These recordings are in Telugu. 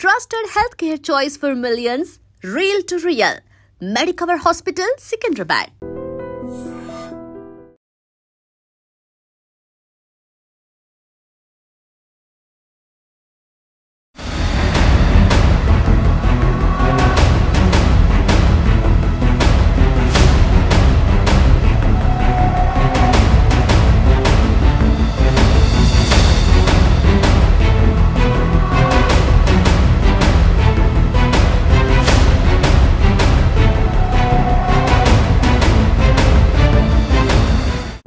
Trusted healthcare choice for millions, real to real. Medicover Hospital, Secunderabad.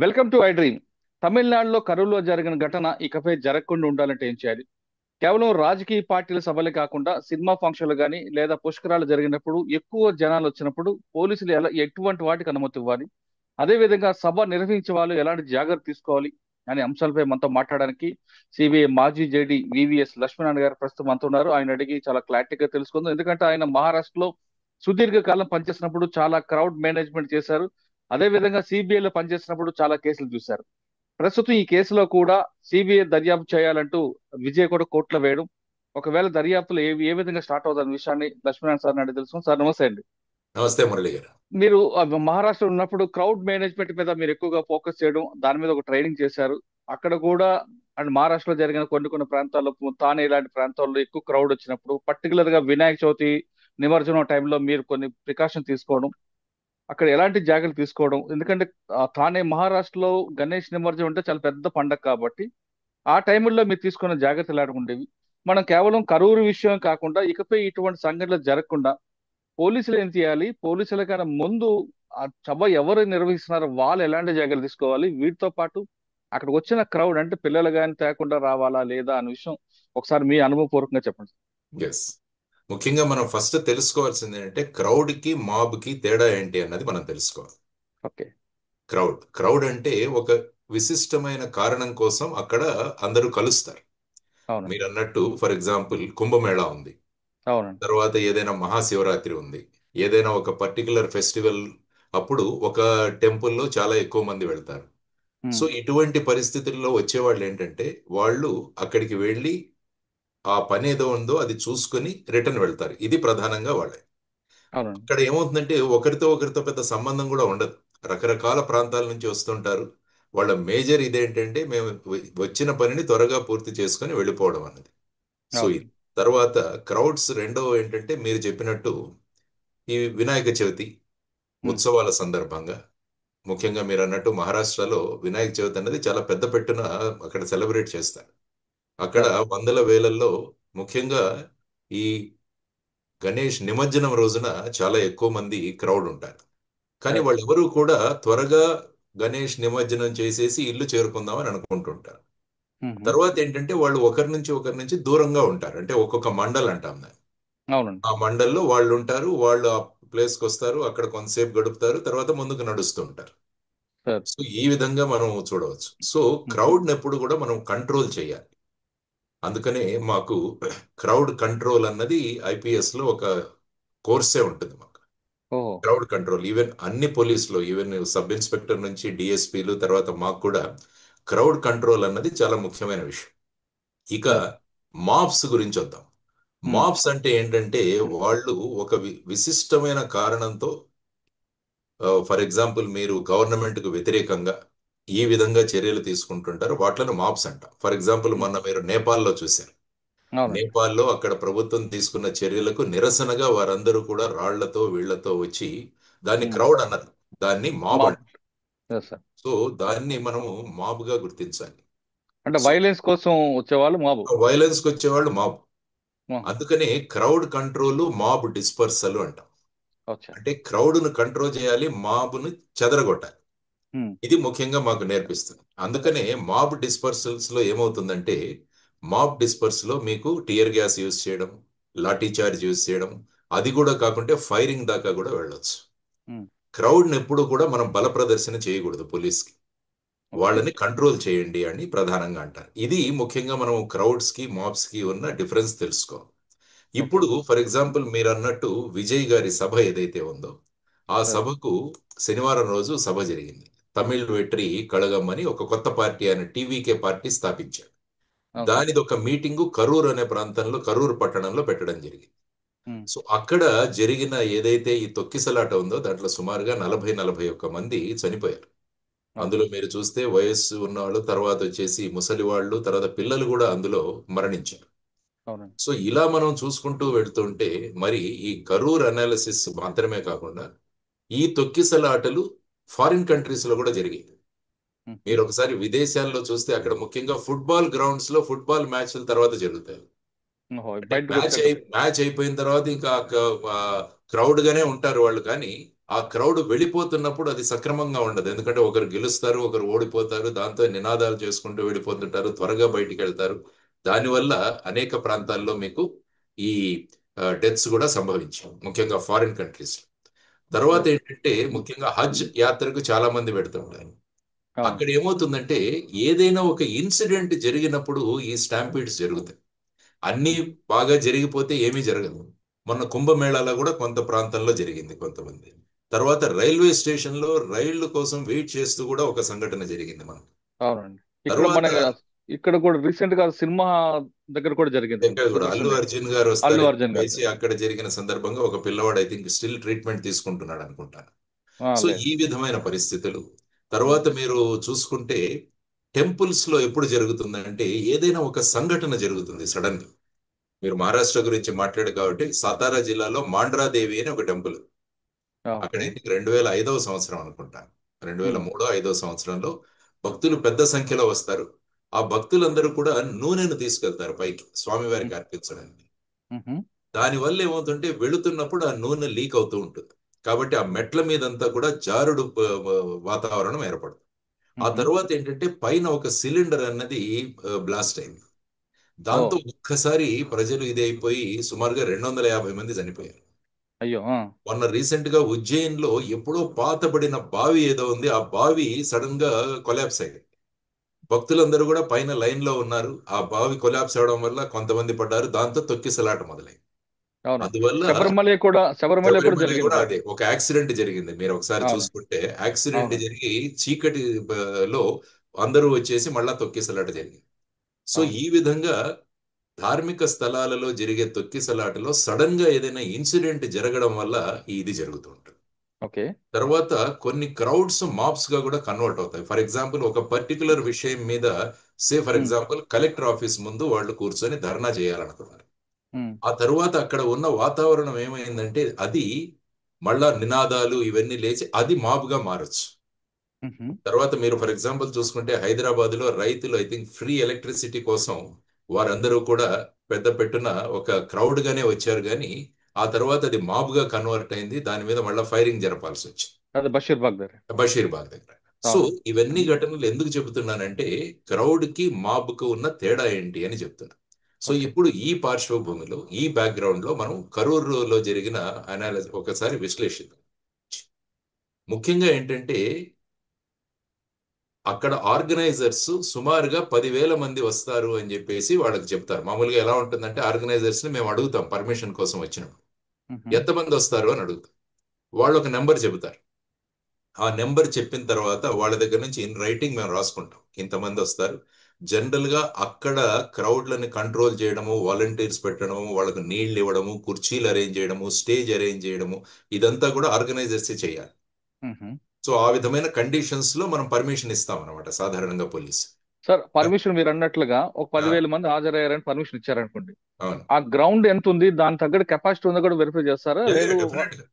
Welcome to I dream. తమిళనాడులో కరూరులో జరిగిన ఘటన ఇకపై జరగకుండా ఉండాలంటే ఏం చేయాలి? కేవలం రాజకీయ పార్టీల సభలే కాకుండా సినిమా ఫంక్షన్లు కానీ లేదా పుష్కరాలు జరిగినప్పుడు ఎక్కువ జనాలు వచ్చినప్పుడు పోలీసులు ఎటువంటి వాటికి అనుమతి ఇవ్వాలి? అదేవిధంగా సభ నిర్వహించే వాళ్ళు ఎలాంటి జాగ్రత్త తీసుకోవాలి అనే అంశాలపై మనతో మాట్లాడడానికి సిబిఐ మాజీ జేడీ వివిఎస్ లక్ష్మీనారాయణ గారు ప్రస్తుతం మనతో ఉన్నారు. ఆయన అడిగి చాలా క్లారిటీగా తెలుసుకుందాం. ఎందుకంటే ఆయన మహారాష్ట్రలో సుదీర్ఘకాలం పనిచేసినప్పుడు చాలా క్రౌడ్ మేనేజ్మెంట్ చేశారు. అదే విధంగా సిబిఐలో పనిచేసినప్పుడు చాలా కేసులు చూశారు. ప్రస్తుతం ఈ కేసులో కూడా సిబిఐ దర్యాప్తు చేయాలంటూ విజయ్ కూడా కోర్టులో వేయడం, ఒకవేళ దర్యాప్తులు ఏ విధంగా స్టార్ట్ అవుతున్న విషయాన్ని లక్ష్మీనారాయణ సార్ అడిగి తెలుసు. సార్ నమస్తే అండి. నమస్తే మురళి గారు. మీరు మహారాష్ట్ర ఉన్నప్పుడు క్రౌడ్ మేనేజ్మెంట్ మీద మీరు ఎక్కువగా ఫోకస్ చేయడం, దాని మీద ఒక ట్రైనింగ్ చేశారు. అక్కడ కూడా అండ్ మహారాష్ట్రలో జరిగిన కొన్ని ప్రాంతాల్లో, తానే ఇలాంటి ప్రాంతాల్లో ఎక్కువ క్రౌడ్ వచ్చినప్పుడు, పర్టికులర్ గా వినాయక చవితి నిమజ్జనం టైంలో మీరు కొన్ని ప్రికాషన్ తీసుకోవడం, అక్కడ ఎలాంటి జాగ్రత్తలు తీసుకోవడం, ఎందుకంటే తానే మహారాష్ట్రలో గణేష్ నిమజ్జనం అంటే చాలా పెద్ద పండగ కాబట్టి ఆ టైంలో మీరు తీసుకున్న జాగ్రత్తలు ఎలాంటి ఉండేవి? మనం కేవలం కరూరు విషయం కాకుండా ఇకపై ఇటువంటి సంఘటనలు జరగకుండా పోలీసులు ఏం చేయాలి? పోలీసుల కన్నా ముందు ఆ సభ ఎవరు నిర్వహిస్తున్నారో వాళ్ళు ఎలాంటి జాగ్రత్తలు తీసుకోవాలి? వీటితో పాటు అక్కడికి వచ్చిన క్రౌడ్ అంటే పిల్లలు కానీ తేకుండా రావాలా లేదా అనే విషయం ఒకసారి మీ అనుభవపూర్వకంగా చెప్పండి. ఎస్, ముఖ్యంగా మనం ఫస్ట్ తెలుసుకోవాల్సింది ఏంటంటే క్రౌడ్ కి మాబ్ కి తేడా ఏంటి అన్నది మనం తెలుసుకోవాలి. ఓకే. క్రౌడ్ అంటే ఒక విశిష్టమైన కారణం కోసం అక్కడ అందరూ కలుస్తారు. అవునండి. మీరు అన్నట్టు ఫర్ ఎగ్జాంపుల్ కుంభమేళా ఉంది, అవునండి. తర్వాత ఏదైనా మహాశివరాత్రి ఉంది, ఏదైనా ఒక పర్టికులర్ ఫెస్టివల్ అప్పుడు ఒక టెంపుల్లో చాలా ఎక్కువ మంది వెళ్తారు. సో ఇటువంటి పరిస్థితుల్లో వచ్చేవాళ్ళు ఏంటంటే వాళ్ళు అక్కడికి వెళ్ళి ఆ పని ఏదో ఉందో అది చూసుకుని రిటర్న్ వెళ్తారు. ఇది ప్రధానంగా వాళ్ళే. అవునండి. ఇక్కడ ఏమవుతుందంటే ఒకరితో పెద్ద సంబంధం కూడా ఉండదు. రకరకాల ప్రాంతాల నుంచి వస్తుంటారు. వాళ్ళ మేజర్ ఇదేంటంటే మేము వచ్చిన పనిని త్వరగా పూర్తి చేసుకొని వెళ్ళిపోవడం అన్నది. సో అవును. ఇది తర్వాత క్రౌడ్స్ రెండో ఏంటంటే మీరు చెప్పినట్టు ఈ వినాయక చవితి ఉత్సవాల సందర్భంగా, ముఖ్యంగా మీరు అన్నట్టు మహారాష్ట్రలో వినాయక చవితి అన్నది చాలా పెద్ద పెట్టున అక్కడ సెలబ్రేట్ చేస్తారు. అక్కడ అవును. వందల వేలల్లో ముఖ్యంగా ఈ గణేష్ నిమజ్జనం రోజున చాలా ఎక్కువ మంది క్రౌడ్ ఉంటారు. కానీ సరే. వాళ్ళెవరూ కూడా త్వరగా గణేష్ నిమజ్జనం చేసేసి ఇల్లు చేరుకుందామని అనుకుంటుంటారు. తర్వాత ఏంటంటే వాళ్ళు ఒకరి నుంచి దూరంగా ఉంటారు. అంటే ఒక్కొక్క మండల్ అంటాం దాన్ని. అవునండి. ఆ మండల్లో వాళ్ళు ఉంటారు. వాళ్ళు ఆ ప్లేస్కి వస్తారు, అక్కడ కొంతసేపు గడుపుతారు, తర్వాత ముందుకు నడుస్తూ ఉంటారు. సరే. సో ఈ విధంగా మనం చూడవచ్చు. సో క్రౌడ్ ఎప్పుడు కూడా మనం కంట్రోల్ చేయాలి. అందుకనే మాకు క్రౌడ్ కంట్రోల్ అన్నది ఐపీఎస్ లో ఒక కోర్సే ఉంటుంది మాకు. ఓహో. క్రౌడ్ కంట్రోల్ ఈవెన్ అన్ని పోలీసులో, ఈవెన్ సబ్ ఇన్స్పెక్టర్ నుంచి డిఎస్పీలు, తర్వాత మాకు కూడా క్రౌడ్ కంట్రోల్ అన్నది చాలా ముఖ్యమైన విషయం. ఇక సరే. మాబ్స్ గురించి వద్దాం. మాబ్స్ అంటే ఏంటంటే వాళ్ళు ఒక విశిష్టమైన కారణంతో, ఫర్ ఎగ్జాంపుల్ మీరు గవర్నమెంట్ కు వ్యతిరేకంగా ఈ విధంగా చర్యలు తీసుకుంటుంటారు, వాటిని మాబ్స్ అంటాం. ఫర్ ఎగ్జాంపుల్ మొన్న మీరు నేపాల్లో చూశారు. అవునండి. నేపాల్లో అక్కడ ప్రభుత్వం తీసుకున్న చర్యలకు నిరసనగా వారందరూ కూడా రాళ్లతో వీళ్లతో వచ్చి దాన్ని క్రౌడ్ అన్నారు, దాన్ని మాబ్ మాబ్. అంటారు. Yes sir. సో దాన్ని మనము మాబ్ గా గుర్తించాలి. అంటే సో వైలెన్స్ కోసం వచ్చేవాళ్ళు మాబు. వైలెన్స్ కి వచ్చేవాళ్ళు మాబ్. ఆహా. అందుకనే క్రౌడ్ కంట్రోల్, మాబ్ డిస్పర్సల్ అంటాం. వచ్చా. అంటే క్రౌడ్ ను కంట్రోల్ చేయాలి, మాబ్ను చెదరగొట్టాలి. ఉమ్. ఇది ముఖ్యంగా మాకు నేర్పిస్తుంది. అందుకనే మాబ్ డిస్పర్సల్స్ లో ఏమవుతుందంటే, మాబ్ డిస్పర్స్ లో మీకు టియర్ గ్యాస్ యూజ్ చేయడం, లాఠీ చార్జ్ యూజ్ చేయడం, అది కూడా కాకుంటే ఫైరింగ్ దాకా కూడా వెళ్ళొచ్చు. ఉమ్. క్రౌడ్ ని ఎప్పుడు కూడా మనం బల ప్రదర్శన చేయకూడదు పోలీస్కి. ఓకే. వాళ్ళని కంట్రోల్ చేయండి అని ప్రధానంగా అంటారు. ఇది ముఖ్యంగా మనం క్రౌడ్స్ కి మాబ్స్ కి ఉన్న డిఫరెన్స్ తెలుసుకోవాలి. ఓకే. ఇప్పుడు ఫర్ ఎగ్జాంపుల్ మీరు అన్నట్టు విజయ్ గారి సభ ఏదైతే ఉందో ఆ సరే. సభకు శనివారం రోజు సభ జరిగింది. తమిళ్ వెట్రి కళగం అని ఒక కొత్త పార్టీ, ఆయన టీవీకే పార్టీ స్థాపించాడు. ఓకే. దానిది ఒక మీటింగు కరూర్ అనే ప్రాంతంలో, కరూర్ పట్టణంలో పెట్టడం జరిగింది. ఉమ్, సో అక్కడ జరిగిన ఏదైతే ఈ తొక్కిసలాట ఉందో దాంట్లో సుమారుగా 40-41 మంది చనిపోయారు. ఓకే. అందులో మీరు చూస్తే వయస్సు ఉన్నవాళ్ళు, తర్వాత వచ్చేసి ముసలి వాళ్ళు, తర్వాత పిల్లలు కూడా అందులో మరణించారు. అవునండి. సో ఇలా మనం చూసుకుంటూ వెళ్తుంటే మరి ఈ కరూర్ అనాలిసిస్ మాత్రమే కాకుండా ఈ తొక్కిసలాటలు ఫారిన్ కంట్రీస్ లో కూడా జరిగాయి. ఉహు. మీరు ఒకసారి విదేశాల్లో చూస్తే అక్కడ ముఖ్యంగా ఫుట్బాల్ గ్రౌండ్స్ లో ఫుట్బాల్ మ్యాచ్ల తర్వాత జరుగుతాయి. ఓహో, అంటే బయటకు వచ్చాక. మ్యాచ్ అయిపోయిన తర్వాత ఇంకా క్రౌడ్ గానే ఉంటారు వాళ్ళు, కానీ ఆ క్రౌడ్ వెళ్ళిపోతున్నప్పుడు అది సక్రమంగా ఉండదు. ఎందుకంటే ఒకరు గెలుస్తారు, ఒకరు ఓడిపోతారు, దాంతో నినాదాలు చేసుకుంటూ వెళ్ళిపోతుంటారు, త్వరగా బయటికి వెళ్తారు. దానివల్ల అనేక ప్రాంతాల్లో మీకు ఈ డెత్స్ కూడా సంభవించాయి, ముఖ్యంగా ఫారిన్ కంట్రీస్. తర్వాత ఏంటంటే ముఖ్యంగా హజ్ యాత్రకు చాలా మంది పెడుతుంటారు. అవును. అక్కడ ఏమవుతుందంటే ఏదైనా ఒక ఇన్సిడెంట్ జరిగినప్పుడు ఈ స్టాంపీడ్స్ జరుగుతాయి. అన్నీ బాగా జరిగిపోతే ఏమీ జరగదు. మొన్న కుంభమేళాలో కూడా కొంత ప్రాంతంలో జరిగింది కొంతమంది. తర్వాత రైల్వే స్టేషన్ లో రైళ్ల కోసం వెయిట్ చేస్తూ కూడా ఒక సంఘటన జరిగింది మనకు. అవునండి. ఇక్కడ మన తర్వాత ఇక్కడ కూడా రీసెంట్ గా సినిమా దగ్గర కూడా జరిగింది దగ్గర కూడా అల్లు చూపిస్తుండే. అర్జున్ గారు అల్లు వస్తారని అర్జున్ గారిది. చెప్పేసి అక్కడ జరిగిన సందర్భంగా ఒక పిల్లవాడు ఐ థింక్ స్టిల్ ట్రీట్మెంట్ తీసుకుంటున్నాడు అనుకుంటాను. సో లేదు. ఈ విధమైన పరిస్థితులు. తర్వాత మీరు చూసుకుంటే టెంపుల్స్ లో ఎప్పుడు జరుగుతుందంటే ఏదైనా ఒక సంఘటన జరుగుతుంది సడన్ గా. మీరు మహారాష్ట్ర గురించి మాట్లాడారు కాబట్టి సాతారా జిల్లాలో మాండ్రాదేవి అని ఒక టెంపుల్. అక్కడ ఓకే. 2005 సంవత్సరం అనుకుంటాను, 2003-5 సంవత్సరంలో భక్తులు పెద్ద సంఖ్యలో వస్తారు. ఆ భక్తులందరూ కూడా నూనెను తీసుకెళ్తారు పైకి స్వామివారికి అర్పించడానికి. దానివల్ల ఏమవుతుంటే వెళుతున్నప్పుడు ఆ నూనె లీక్ అవుతూ ఉంటుంది. కాబట్టి ఆ మెట్ల మీదంతా కూడా జారుడు వాతావరణం ఏర్పడుతుంది. ఆ తర్వాత ఏంటంటే పైన ఒక సిలిండర్ అన్నది బ్లాస్ట్ అయింది. ఓ, దాంతో ఒక్కసారి ప్రజలు ఇది అయిపోయి సుమారుగా 250 మంది చనిపోయారు. అయ్యో. మొన్న రీసెంట్ గా ఉజ్జయిన్ లో ఎప్పుడో పాతబడిన బావి ఏదో ఉంది, ఆ బావి సడన్ గా కొలాప్స్ అయింది. భక్తులందరూ కూడా పైన లైన్ లో ఉన్నారు. ఆ బావి కొలాప్స్ అవడం వల్ల కొంతమంది పడ్డారు, దాంతో తొక్కిసలాట మొదలైంది. అవునండి. అందువల్ల శబరిమల కూడా శబరిమల జరిగింది కూడా సార్. అదే ఒక యాక్సిడెంట్ జరిగింది. మీరు ఒకసారి అవును. చూసుకుంటే యాక్సిడెంట్ అవును. జరిగి చీకటి లో అందరూ వచ్చేసి మళ్ళా తొక్కిసలాట జరిగింది. సో అవును. ఈ విధంగా ధార్మిక స్థలాలలో జరిగే తొక్కిసలాటలో సడన్ గా ఏదైనా ఇన్సిడెంట్ జరగడం వల్ల ఇది జరుగుతూ ఉంటుంది. ఓకే. తర్వాత కొన్ని క్రౌడ్స్ మాబ్స్ గా కూడా కన్వర్ట్ అవుతాయి. ఫర్ ఎగ్జాంపుల్ ఒక పర్టికులర్ విషయం మీద, for um, example collector office ముందు వాళ్ళు కూర్చొని ధర్నా చేయాలనుకున్నారు. ఉమ్, ఆ తరువాత అక్కడ ఉన్న వాతావరణం ఏమైందంటే అది మళ్ళా నినాదాలు ఇవన్నీ లేచి అది మాబుగా మారచ్చు. ఉహు. తర్వాత మీరు ఫర్ ఎగ్జాంపుల్ చూసుకుంటే హైదరాబాద్ లో రైతులు ఐ థింక్ ఫ్రీ ఎలక్ట్రిసిటీ కోసం వారందరూ కూడా పెద్ద పెట్టున ఒక క్రౌడ్ గానే వచ్చారు, కానీ ఆ తర్వాత అది మాబుగా కన్వర్ట్ అయింది. దాని మీద మళ్ళీ ఫైరింగ్ జరపాల్సి వచ్చింది అదే బషీర్బాగ్ దగ్గర. బషీర్బాగ్ దగ్గర. సో అవును. ఇవన్నీ ఘటనలు ఎందుకు చెబుతున్నానంటే క్రౌడ్ కి మాబ్ కు ఉన్న తేడా ఏంటి అని చెప్తున్నా. So okay. ఇప్పుడు ఈ పార్శ్వభూమిలో ఈ బ్యాక్గ్రౌండ్ లో మనం కరూరులో జరిగిన అనాలిసిస్ ఒకసారి విశ్లేషిద్దాం. ముఖ్యంగా ఏంటంటే అక్కడ ఆర్గనైజర్స్ సుమారుగా 10,000 మంది వస్తారు అని చెప్పేసి వాళ్ళకి చెప్తారు. మామూలుగా ఎలా ఉంటుందంటే ఆర్గనైజర్స్ ని మేము అడుగుతాం పర్మిషన్ కోసం వచ్చినప్పుడు ఉహు. ఎంతమంది వస్తారు అని అడుగుతాం. వాళ్ళు ఒక నెంబర్ చెబుతారు. ఆ నెంబర్ చెప్పిన తర్వాత వాళ్ళ దగ్గర నుంచి ఇన్ రైటింగ్ మేము రాసుకుంటాం ఇంతమంది వస్తారు. జనరల్ గా అక్కడ క్రౌడ్లని కంట్రోల్ చేయడము, వాలంటీర్స్ పెట్టడము, వాళ్ళకు నీళ్లు ఇవ్వడము, కుర్చీలు అరేంజ్ చేయడము, స్టేజ్ అరేంజ్ చేయడము, ఇదంతా కూడా ఆర్గనైజర్స్ చేయాలి. ఉహు. సో ఆ విధమైన కండిషన్స్ లో మనం పర్మిషన్ ఇస్తాం అనమాట సాధారణంగా పోలీస్. సార్, పర్మిషన్ మీరు అన్నట్లుగా ఒక ఆ, 10,000 మంది హాజరయ్యారని పర్మిషన్ ఇచ్చారనుకోండి. అవును. ఆ గ్రౌండ్ ఎంత ఉంది, దాని తగ్గట్టు కెపాసిటీ ఉందో కూడా వెరిఫై చేస్తారా? లేదు. డెఫినెట్ గా,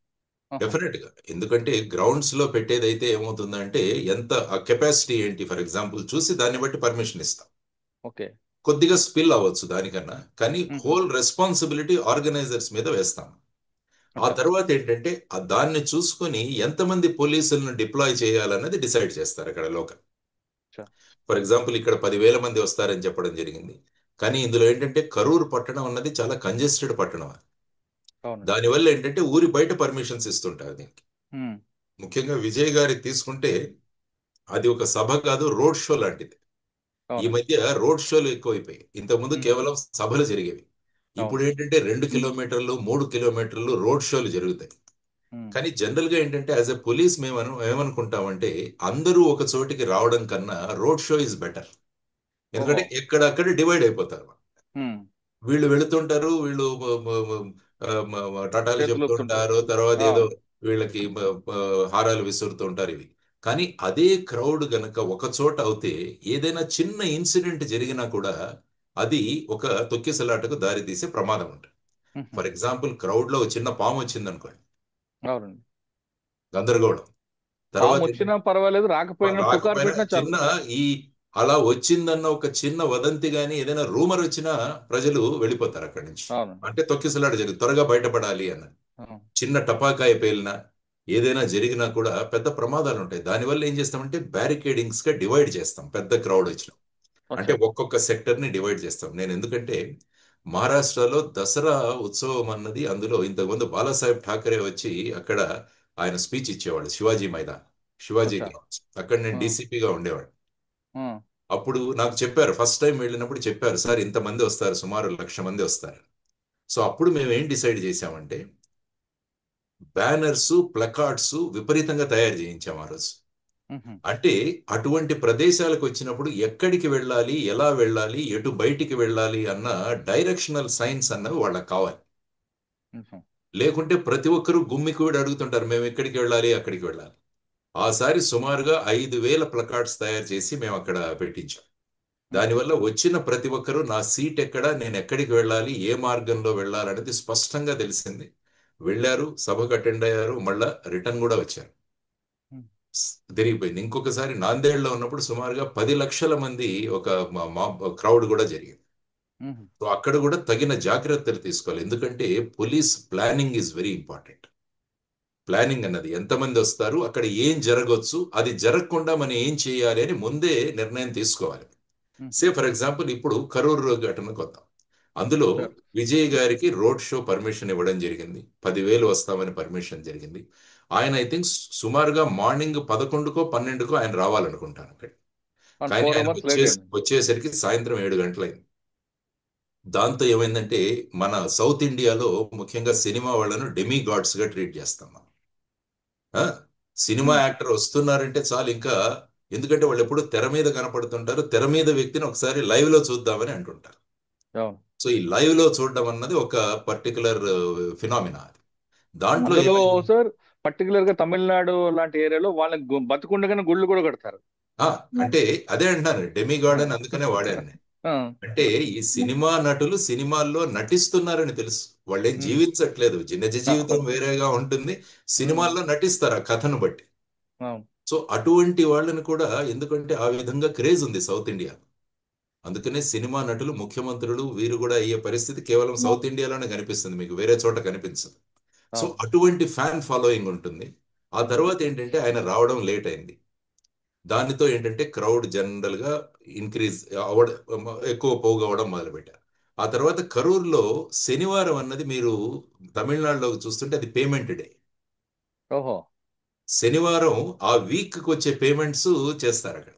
ఆహా. డెఫినెట్ గా. ఎందుకంటే గ్రౌండ్స్ లో పెట్టేదైతే ఏమవుతుందంటే ఎంత ఆ కెపాసిటీ ఏంటి ఫర్ ఎగ్జాంపుల్ చూసి దాన్ని బట్టి పర్మిషన్ ఇస్తాం. ఓకే. కొద్దిగా స్పిల్ అవ్వచ్చు దానికన్నా, కానీ ఉహు. హోల్ రెస్పాన్సిబిలిటీ ఆర్గనైజర్స్ మీద వేస్తాం. ఆ అచ్చా. తర్వాత ఏంటంటే ఆ దాన్ని చూసుకొని ఎంతమంది పోలీసులను డిప్లాయ్ చేయాలన్నది డిసైడ్ చేస్తారు అక్కడ లోకల్. అచ్చా. ఫర్ ఎగ్జాంపుల్ ఇక్కడ 10,000 మంది వస్తారని చెప్పడం జరిగింది, కానీ ఇందులో ఏంటంటే కరూర్ పట్టణం అన్నది చాలా కంజెస్టెడ్ పట్టణం. అవునండి. దానివల్ల ఏంటంటే ఊరి బయట పర్మిషన్స్ ఇస్తుంటారు దీనికి. ఉమ్, ముఖ్యంగా విజయ్ గారి తీసుకుంటే అది ఒక సభ కాదు, రోడ్ షో లాంటిది. ఈ అవునండి. మధ్య రోడ్ షోలు ఎక్కువైపోయాయి. ఇంతకుముందు ఉమ్, కేవలం సభలు జరిగేవి. ఇప్పుడు అవును. ఏంటంటే 2 కిలోమీటర్లు 3 కిలోమీటర్లు రోడ్ షోలు జరుగుతాయి. ఉమ్, కానీ జనరల్ గా ఏంటంటే యాజ్ ఎ పోలీస్ మేము ఏమనుకుంటామంటే అందరూ ఒక చోటికి రావడం కన్నా రోడ్ షో ఇస్ బెటర్. ఓహో. ఎందుకంటే ఎక్కడక్కడ డివైడ్ అయిపోతారు. ఉమ్. వీళ్ళు వెళుతుంటారు, వీళ్ళు టాటాలు చేతులు ఊపుతుంటారు. చెప్తుంటారు, తర్వాత ఏదో అవును. వీళ్ళకి హారాలు విసురుతుంటారు ఇవి. కానీ అదే క్రౌడ్ గనక ఒక చోట అవుతే ఏదైనా చిన్న ఇన్సిడెంట్ జరిగినా కూడా అది ఒక తొక్కిసలాటకు దారి తీసే ప్రమాదం ఉంటుంది. ఉహు. ఫర్ ఎగ్జాంపుల్ క్రౌడ్ లో ఒక చిన్న పాము వచ్చింది అనుకోండి, అవునండి. గందరగోళం. పాము తర్వాత వచ్చినా పర్వాలేదు, రాకపోయినా పుకారు రాకపోయినా పెట్టినా చాలు. చిన్న ఈ అలా వచ్చిందన్న ఒక చిన్న వదంతి గాని ఏదైనా రూమర్ వచ్చినా ప్రజలు వెళ్ళిపోతారు అక్కడి నుంచి. అవునండి. అంటే తొక్కిసలాట జరిగింది, త్వరగా బయటపడాలి అన్న అవును. చిన్న టపాకాయ పేలినా ఏదైనా జరిగినా కూడా పెద్ద ప్రమాదాలు ఉంటాయి. దానివల్ల ఏం చేస్తామంటే బ్యారికేడింగ్స్ గా డివైడ్ చేస్తాం పెద్ద క్రౌడ్ వచ్చిన. అంటే అచ్చా. ఒక్కొక్క సెక్టర్ ని డివైడ్ చేస్తాం. నేను ఎందుకంటే మహారాష్ట్రలో దసరా ఉత్సవం అన్నది, అందులో ఇంతకుముందు బాలాసాహెబ్ ఠాకరే వచ్చి అక్కడ ఆయన స్పీచ్ ఇచ్చేవాడు శివాజీ మైదాన్, శివాజీ అచ్చా. గ్రౌండ్స్. అక్కడ నేను ఆ, డీసీపీగా ఉండేవాడు. ఆ, అప్పుడు నాకు చెప్పారు, ఫస్ట్ టైం వెళ్ళినప్పుడు చెప్పారు, సార్ ఇంతమంది వస్తారు, సుమారు 1,00,000 మంది వస్తారు. సో అప్పుడు మేము ఏం డిసైడ్ చేశామంటే బ్యానర్స్, ప్లకార్డ్స్ విపరీతంగా తయారు చేయించాం ఆ రోజు. ఉహు, అంటే అటువంటి ప్రదేశాలకు వచ్చినప్పుడు ఎక్కడికి వెళ్ళాలి, ఎలా వెళ్ళాలి, ఎటు బయటికి వెళ్ళాలి అన్న డైరెక్షనల్ సైన్స్ అన్నవి వాళ్ళకి కావాలి. ఉహు, లేకుంటే ప్రతి ఒక్కరూ గుమ్మికూడి అడుగుతుంటారు, మేము ఎక్కడికి వెళ్ళాలి, అక్కడికి వెళ్ళాలి. ఆసారి సుమారుగా 5,000 ప్లకార్డ్స్ తయారు చేసి మేము అక్కడ పెట్టించాం. ఉహు, దానివల్ల వచ్చిన ప్రతి ఒక్కరూ నా సీట్ ఎక్కడ, నేను ఎక్కడికి వెళ్ళాలి, ఏ మార్గంలో వెళ్ళాలనేది స్పష్టంగా తెలిసింది. వెళ్ళారు, సభకు అటెండ్ అయ్యారు, మళ్ళా రిటర్న్ కూడా వచ్చారు. ఉమ్, తిరిగిపోయింది. ఇంకొకసారి నాందేడ్లో ఉన్నప్పుడు సుమారుగా 10,00,000 మంది ఒక క్రౌడ్ కూడా జరిగింది. ఉహు, సో అక్కడ కూడా తగిన జాగ్రత్తలు తీసుకోవాలి. ఎందుకంటే police planning is very important. Planning అన్నది ఎంతమంది వస్తారు, అక్కడ ఏం జరగవచ్చు, అది జరగకుండా మనం ఏం చేయాలి అని ముందే నిర్ణయం తీసుకోవాలి. ఉహు. సే ఫర్ ఎగ్జాంపుల్ ఇప్పుడు కరూరు ఘటనకు వద్దాం. అందులో సార్. విజయ్ గారికి రోడ్ షో పర్మిషన్ ఇవ్వడం జరిగింది. 10,000 వస్తామని పర్మిషన్ జరిగింది. ఆయన ఐ థింక్ సుమారుగా మార్నింగ్ 11కో 12కో ఆయన రావాలనుకుంటాను అక్కడ. అండ్ కానీ ఫోర్ ఆయన అవర్స్ లేట్ అయింది. వచ్చేసరికి సాయంత్రం 7 గంటలైంది. దాంతో ఏమైందంటే మన సౌత్ ఇండియాలో ముఖ్యంగా సినిమా వాళ్ళను డెమీ గాడ్స్ గా ట్రీట్ చేస్తాం మనం. ఆ? సినిమా ఉమ్, యాక్టర్ వస్తున్నారంటే చాలు ఇంకా, ఎందుకంటే వాళ్ళు ఎప్పుడు తెర మీద కనపడుతుంటారు, తెర మీద వ్యక్తిని ఒకసారి లైవ్ లో చూద్దామని అంటుంటారు. అవును. సో ఈ లైవ్ లో చూడడం అన్నది ఒక పర్టికులర్ ఫినామినా అది. దాంట్లో అందులో ఏమైంది, సార్, పర్టికులర్ గా తమిళనాడు లాంటి ఏరియాలో వాళ్ళకి బతికుండగానే గుళ్ళు కూడా కడతారు. ఆ, అంటే అదే అంటున్నాను డెమి గార్డ్ అని అందుకనే వాడాను నేను. ఆ, అంటే ఈ సినిమా నటులు సినిమాల్లో నటిస్తున్నారని తెలుసు, వాళ్ళేం ఉమ్, జీవించట్లేదు, నిజ జీవితం అవును. వేరేగా ఉంటుంది, ఉమ్, సినిమాల్లో నటిస్తారు ఆ కథను బట్టి. అవును. సో అటువంటి వాళ్ళని కూడా, ఎందుకంటే ఆ విధంగా క్రేజ్ ఉంది సౌత్ ఇండియా. అందుకనే సినిమా నటులు ముఖ్యమంత్రులు వీరు కూడా అయ్యే పరిస్థితి కేవలం సౌత్ ఇండియాలోనే కనిపిస్తుంది, మీకు వేరే చోట కనిపించదు. సో అవును. అటువంటి ఫ్యాన్ ఫాలోయింగ్ ఉంటుంది. ఆ ఉహు, తర్వాత ఏంటంటే ఆయన రావడం లేట్ అయింది. దానితో ఏంటంటే క్రౌడ్ జనరల్ గా ఇంక్రీజ్ అవ్వడం, ఎక్కువ పోగవడం మొదలుపెట్టారు. ఆ తర్వాత కరూరులో శనివారం అన్నది మీరు తమిళనాడులో చూస్తుంటే అది పేమెంట్ డే. ఓహో. శనివారం ఆ వీక్ కి వచ్చే పేమెంట్స్ చేస్తారు అక్కడ.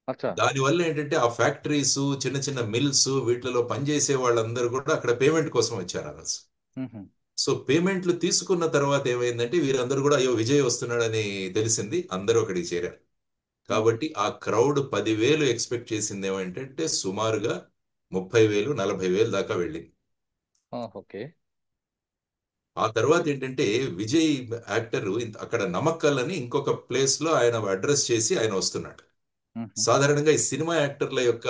అచ్చా. దానివల్ల ఏంటంటే ఆ ఫ్యాక్టరీస్, చిన్న చిన్న మిల్స్, వీటిలో పనిచేసే వాళ్ళందరూ కూడా అక్కడ పేమెంట్ కోసం వచ్చారు ఆ రోజు. ఉహు, సో పేమెంట్లు తీసుకున్న తర్వాత ఏమైందంటే వీరందరూ కూడా అయ్యో విజయ్ వస్తున్నాడని తెలిసింది, అందరూ అక్కడికి చేరారు. ఉహు. కాబట్టి ఆ క్రౌడ్ 10,000 ఎక్స్పెక్ట్ చేసింది ఏమంటే సుమారుగా 30,000 40,000 దాకా వెళ్ళింది. ఓకే. ఆ తర్వాత ఏంటంటే విజయ్ యాక్టర్ అక్కడ నమక్కల్ అని ఇంకొక ప్లేస్ లో ఆయన అడ్రస్ చేసి ఆయన వస్తున్నాడు. ఉహు, సాధారణంగా ఈ సినిమా యాక్టర్ల యొక్క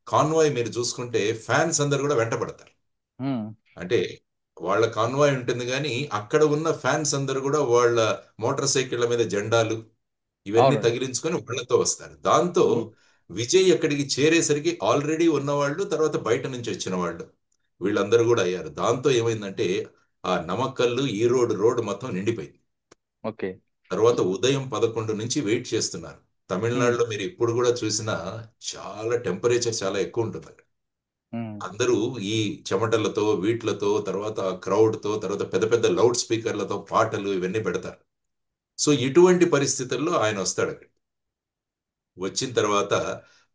కాన్వాయ్ మీరు చూసుకుంటే ఫ్యాన్స్ అందరు కూడా వెంటబడతారు. ఉమ్, అంటే వాళ్ళ కాన్వాయ్ ఉంటుంది కానీ అక్కడ ఉన్న ఫ్యాన్స్ అందరూ కూడా వాళ్ళ మోటార్ సైకిళ్ల మీద జెండాలు ఇవన్నీ అవునండి. తగిలించుకొని వాళ్ళతో వస్తారు. దాంతో ఉమ్, విజయ్ అక్కడికి చేరేసరికి ఆల్రెడీ ఉన్నవాళ్ళు, తర్వాత బయట నుంచి వచ్చిన వాళ్ళు, వీళ్ళందరూ కూడా అయ్యారు. దాంతో ఏమైందంటే ఆ నమక్కల్లు ఈరోడ్ రోడ్ మొత్తం నిండిపోయింది. ఓకే. తర్వాత ఉదయం 11 నుంచి వెయిట్ చేస్తున్నారు. ఉమ్, తమిళనాడులో మీరు ఇప్పుడు కూడా చూసినా చాలా టెంపరేచర్ చాలా ఎక్కువ ఉంటుంది అక్కడ. ఉమ్, అందరూ ఈ చెమటలతో వీట్లతో, తర్వాత క్రౌడ్ తో, తర్వాత పెద్ద పెద్ద లౌడ్ స్పీకర్లతో పాటలు ఇవన్నీ పెడతారు. సో ఇటువంటి పరిస్థితుల్లో ఆయన వస్తాడు అక్కడ. వచ్చిన తర్వాత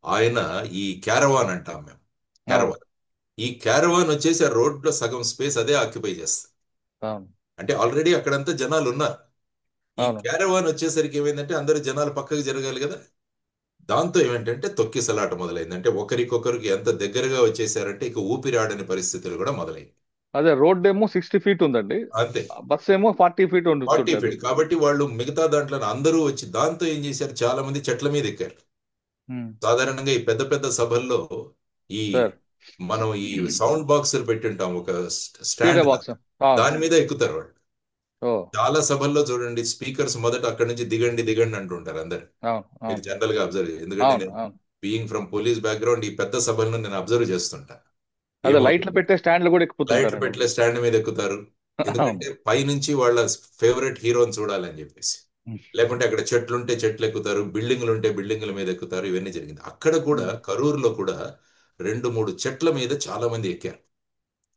ఆయన ఈ క్యారవాన్ అంటాం మేము, అవును. క్యారవాన్. ఈ క్యారవాన్ వచ్చేసి ఆ రోడ్లో సగం స్పేస్ అదే ఆక్యుపై చేస్తుంది. అవును. అంటే ఆల్రెడీ అక్కడంతా జనాలు ఉన్నారు. ఈ అవును. క్యారవాన్ వచ్చేసరికి ఏమైందంటే అందరూ జనాలు పక్కకి జరగాలి కదా. దాంతో ఏమిటంటే తొక్కిసలాట మొదలైంది. అంటే ఒకరికొకరికి ఎంత దగ్గరగా వచ్చేసారంటే ఇక ఊపిరాడని పరిస్థితులు కూడా మొదలైంది. అదే రోడ్ ఏమో 60 ఫీట్ ఉందండి, అంతే. బస్ ఏమో 40 ఫీట్ 40 ఉంటుంటది. ఫీట్ కాబట్టి వాళ్ళు మిగతా దాంట్లో అందరూ వచ్చి దాంతో ఏం చేశారు, చాలా మంది చెట్ల మీద ఎక్కారు. ఉమ్, సాధారణంగా ఈ పెద్ద పెద్ద సభల్లో ఈ సార్ మనం ఈ సౌండ్ బాక్సులు పెట్టుంటాం ఒక స్పీకర్ స్టాండ్ బాక్స్. లాగా, అవును. దాని మీద ఎక్కుతారు వాళ్ళు. ఓ. చాలా సభల్లో చూడండి స్పీకర్స్ మొదట అక్కడి నుంచి దిగండి దిగండి అంటుంటారు అందరు. అవును. మీరు అవును. జనరల్ గా అబ్జర్వ్, ఎందుకంటే అవును. నేను అవును. బీయింగ్ ఫ్రమ్ పోలీస్ బ్యాక్గ్రౌండ్ ఈ పెద్ద సభలను నేను అబ్జర్వ్ చేస్తుంటా. అదే లైట్లు ఏమవుతుంది, పెట్టే స్టాండ్లు కూడా లైట్లు ఎక్కుతుంటారండి. పెట్టలే స్టాండ్ మీద ఎక్కుతారు. అవును. ఎందుకంటే పైనుంచి వాళ్ళ ఫేవరెట్ హీరోని చూడాలని చెప్పేసి. ఉమ్, లేకుంటే అక్కడ చెట్లుంటే చెట్లు ఎక్కుతారు, బిల్డింగ్లు ఉంటే బిల్డింగ్ల మీద ఎక్కుతారు. ఇవన్నీ జరిగింది. అక్కడ కూడా ఉమ్, కరూరులో కూడా 2-3 చెట్ల మీద చాలా మంది ఎక్కారు.